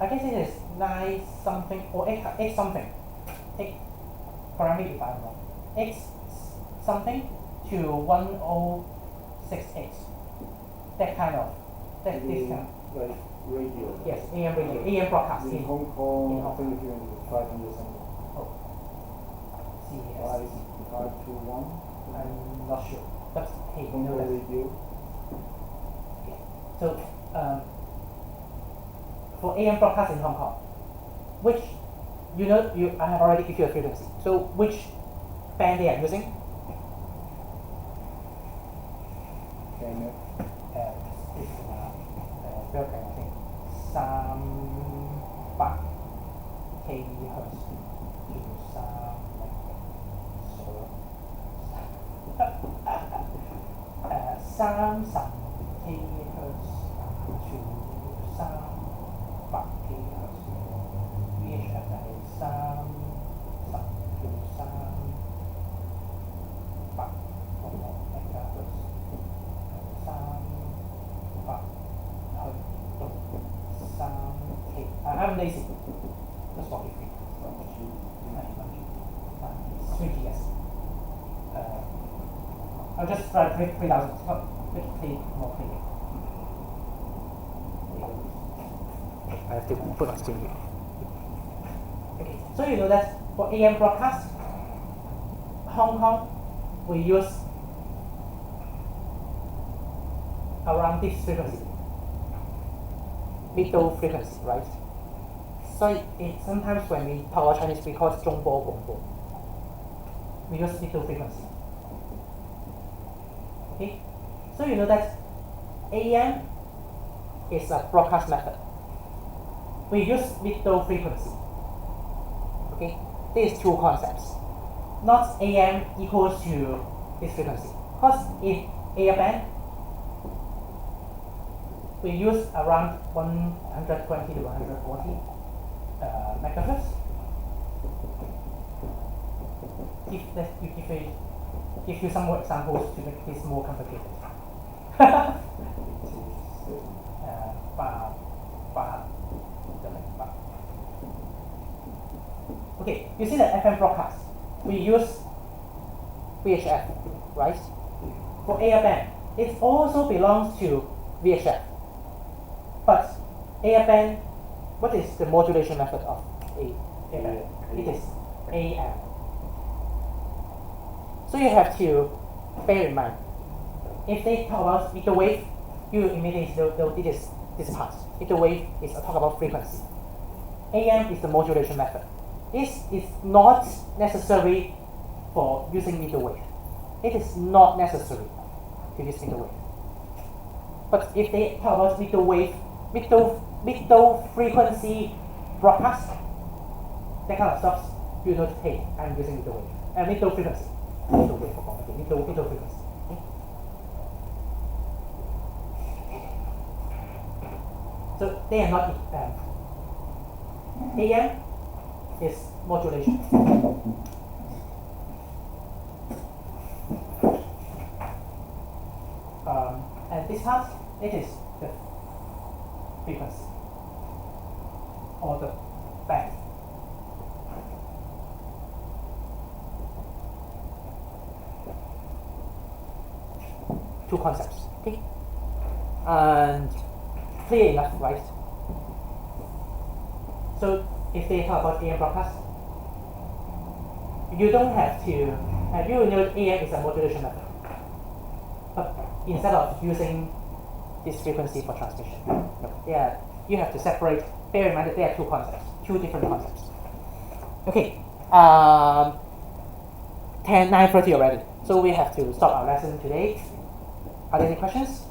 I guess it is 9 something or 8 something. 8, correct me if I'm wrong. 8 something to 1068. That kind of, this kind of. Like radio. Yes, AM radio, AM broadcast. In Hong Kong, in Hong I think the frequency is 500 something. Oh. CES. 521. I'm not sure. But hey, Hong know Kong that. radio. Okay. So, for AM broadcast in Hong Kong, which I have already given you a frequency. So, which band they are using? KMF. This is I think 300 kHz to 30 kHz to 300 kHz. VHF 係30to 300 MHz. 300 I'm lazy. That's what we think. 3G, yes. I'll just try 3,000. Make it more clear. I have to put on screen here. Okay, so you know that for AM broadcast, Hong Kong, we use around this frequency, mid-low frequency, right? So sometimes when we talk about Chinese, we call it 中波广播. We use mid-low frequency. Okay, so you know that AM is a broadcast method. We use mid-low frequency. Okay, these two concepts. Not AM equals to this frequency. Because in AM band, we use around 120 to 140 megahertz. Give you some more examples to make this more complicated. Okay, you see the FM broadcast. We use VHF, right? For AM band, it also belongs to VHF. But AM band, what is the modulation method of AM band? It is AM. So you have to bear in mind, if they talk about microwave, you immediately know this this part. Middle wave is talk about frequency. AM is the modulation method. This is not necessary for using middle wave. It is not necessary to use middle wave. But if they talk about middle wave, middle frequency broadcast, that kind of stuff, you know, hey, I'm using middle wave. Middle frequency. Middle wave, okay, middle frequency. Okay? So they are not AM is modulation. And this part, it is the frequency or the band. Two concepts, okay? And clear enough, right? So if they talk about AM broadcast, you don't have to, you know AM is a modulation method. But instead of using this frequency for transmission, no, you have to separate, bear in mind that there are two concepts, two different concepts. Okay, 9:30 already, so we have to stop our lesson today. Are there any questions?